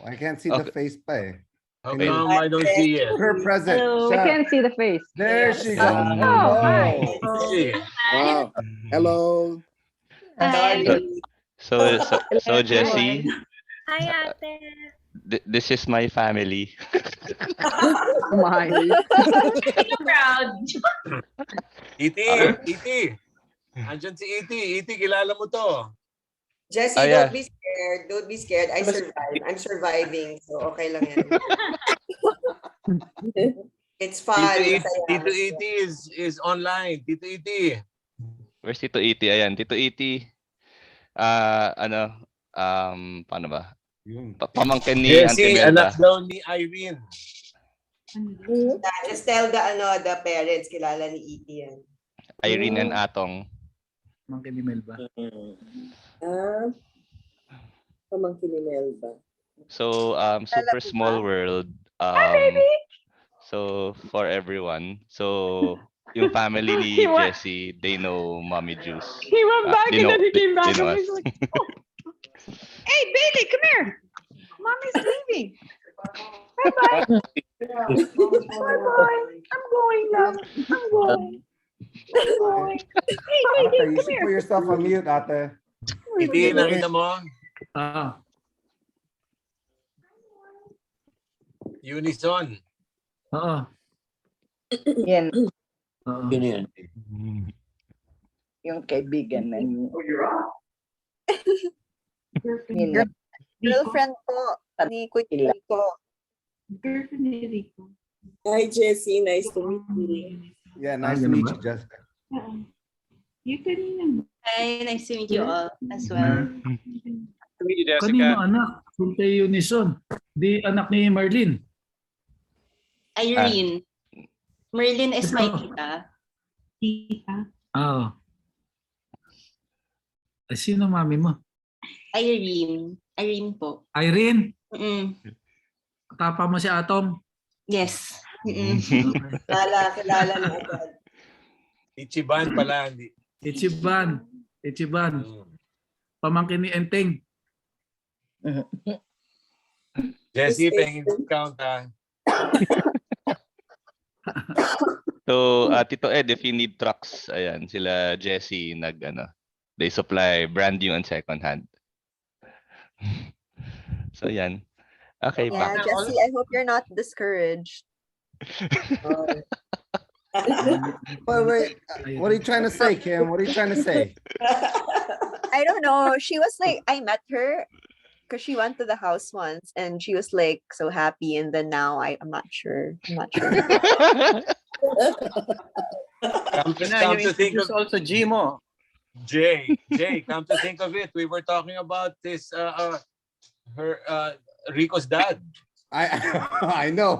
I can't see the face pa eh. How come I don't see it? Her present. I can't see the face. There she goes. Oh, hi. Wow. Hello. So Jessie, Hi, ate. this is my family. My. Proud. Iti. Andyan si Iti. Iti, kilala mo to. Jessie, Yeah. don't be scared. Don't be scared. I survived. I'm surviving. So okay lang yan. It's fun. Tito Iti is online. Tito Iti. Where's Tito Iti? Ayan, Tito Iti. Paano ba? Pamangkin ni Auntie Jessie, Melba. anak daw ni Irene. Just tell the parents, kilala ni Iti yan. Irene and Atong. Mangkin ni Melba. Pamangkin ni Melba. So super small world. So for everyone. So yung family ni He wa- Jessie, they know Mommy Juice. He went back They and know then he came they back know and us. he's like, oh. Hey, Bailey, come here. Mommy's leaving. Bye-bye. Bye-bye. I'm going now. I'm going. I'm going. Hey, Ate, baby, you come should here. put yourself on mute, ate. Hindi, nakita mo? Unison. Oo. Yan, Yun yun. yung kaibigan na yun. Girlfriend ko ni Kuya Rico. Girlfriend ni Rico. Hi, Jessie. Nice to meet you. Yeah, nice to meet you, Jessica. You kanina. Hi, nice to meet you all as well. Kanino anak? Kay Unison. Di anak ni Marlene. Irene. Merlin is my tita. Tita. Oo. Ay, sino mami mo? Irene. Irene po. Irene? Mm-mm. Tapa mo si Atom? Yes. Mm-mm. Kilala na agad. Ichiban pala. Ichiban. Ichiban. Pamangkin ni Enteng. Jessie, pengin discount ha. So, Tito Ed, if you need trucks, ayan, sila Jessie they supply brand new and second hand. So, yan. Okay, Yeah, back. Jessie, I hope you're not discouraged. Wait. What are you trying to say, Kim? What are you trying to say? I don't know. She was like, I met her because she went to the house once and she was like so happy. And then now I'm not sure. I'm not sure. Come to think of also Gmo. Jay, come to think of it, we were talking about this Rico's dad. I know.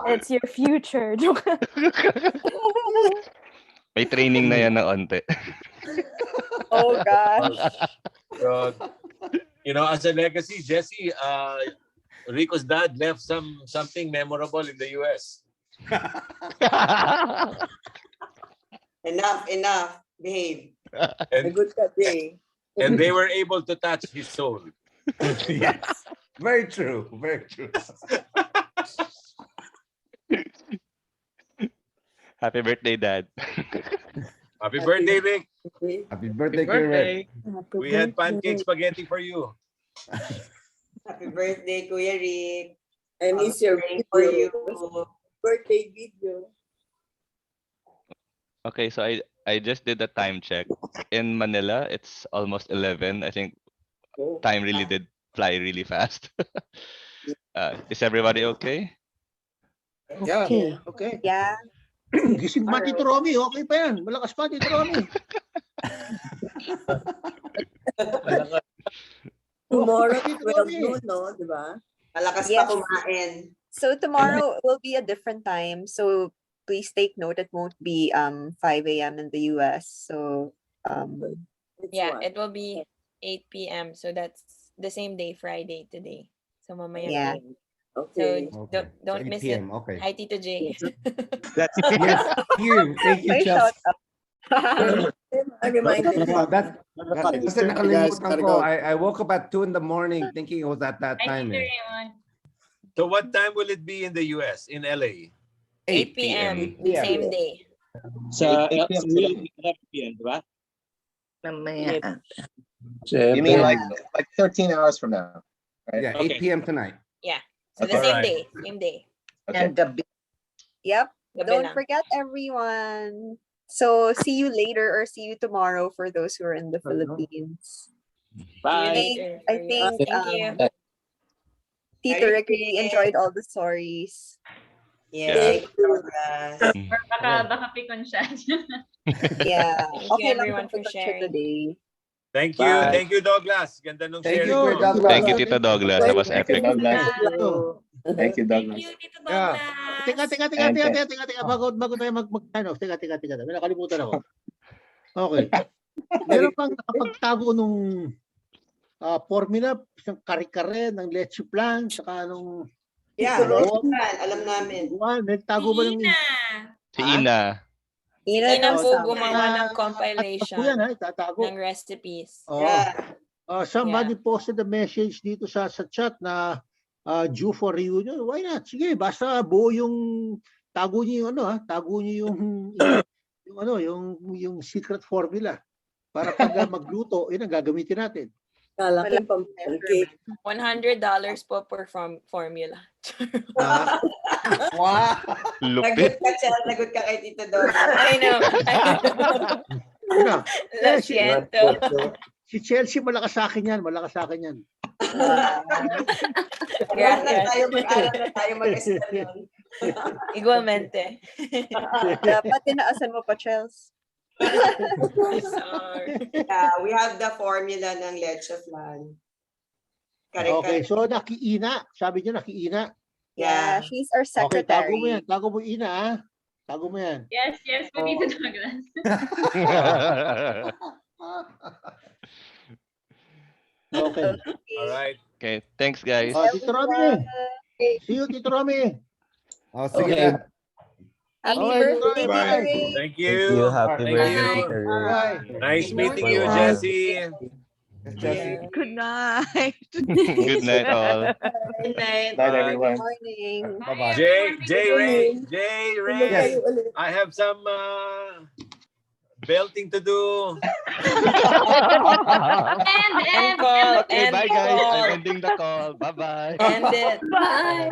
It's your future. May training na yan na onte. Oh gosh. So, as a legacy, Jessie, Rico's dad left something memorable in the US. Enough. Behave. And they were able to touch his soul. Yes. Very true. Happy birthday, Dad. Happy birthday, Rick. Happy birthday, Rick. We had pancake spaghetti for you. Happy birthday, Kuya Rick. I miss your Praying for you. birthday video. Okay, so I just did a time check. In Manila, it's almost 11. I think time really did fly really fast. Is everybody okay? Yeah, okay. Yeah. Gising pa Tito Romy, okay pa yan. Malakas pa Tito Romy. Tomorrow, 12 noon, no? Diba? Malakas Yes. pa kumain. So tomorrow will be a different time. So please take note, it won't be 5 a.m. in the US. So Yeah, it will be 8 p.m. So that's the same day, Friday today. So mamaya. Yeah. Okay. So Okay. don't So 8 miss PM, it. okay. Hi, Tito J. That's yes. Thank you, May Chelsea. shout out. Kasi nakalimutan ko. I woke up at 2 in the morning thinking it was at that Hi, time. Tito Eh. Raymond. So what time will it be in the US, in LA? 8 p.m. Yeah. Same day. Sa 8 p.m. 11 p.m., di ba? Mamaya. You mean like 13 hours from now, right? Yeah, 8 p.m. tonight. Yeah. So the Okay. same Alright. day. Same day. Okay. Yep. Gabi Don't lang. forget everyone. So see you later or see you tomorrow for those who are in the Philippines. Bye. I think Thank you. Tito Rick really enjoyed all the stories. Yes. Baka pikon siya. Yeah. Thank you Okay lang everyone for kung siya sharing. today. Thank you. Bye. Thank you, Douglas. Ganda nung Thank sharing you, mo. Douglas. Thank you, Tito Douglas. That was Thank you, epic. Douglas. Thank you, Thank Douglas. you, Tito Yeah. Douglas. Teka. Bago tayo mag ano. Teka. May nakalimutan ako. Okay. Meron pang nakapagtago nung formula, isang kare-kare ng leche plan, saka nung Yeah, Buwan. alam namin. Nagtago ba ng Si Ina. Ina po Tama. gumawa ng Ako compilation yan, itatago. ng recipes. Oo. Somebody posted a message dito sa chat na due for reunion. Why not? Sige, basta buo yung tago niyo yung tago niyo yung secret formula para pag magluto, yun ang gagamitin natin. Kala ko pancake. $100 po per formula. Wow. Lupit. Lagot ka kay Tito Dog. I know. Lo Lo siento. Si Chelsea, malakas sa akin yan. Malakas sa akin yan. Tayo mag-estalyon. Igualmente. Dapat tinaasan mo pa, Chels. We have the formula ng leche flan. Okay, so nakiina. Sabi niyo nakiina. Yeah, she's our Okay, tago mo secretary. yan. Tago mo Ina, ha? Tago mo yan. Yes, Benito Douglas. Okay. All right. Okay, thanks guys. Tito Romy. See you, Tito Romy. Sige. Okay. Happy Okay, birthday, Bye. Tito Ray. Thank you. Happy Thank you. birthday. Bye. Nice meeting you, Bye. Jessie. Good night. Good night all. Good night. Night, everyone. Good morning. Bye-bye. Jay Ray, I have some belting to do. End call. Okay, End bye guys. call. I'm ending the call. Bye-bye. End it. Bye.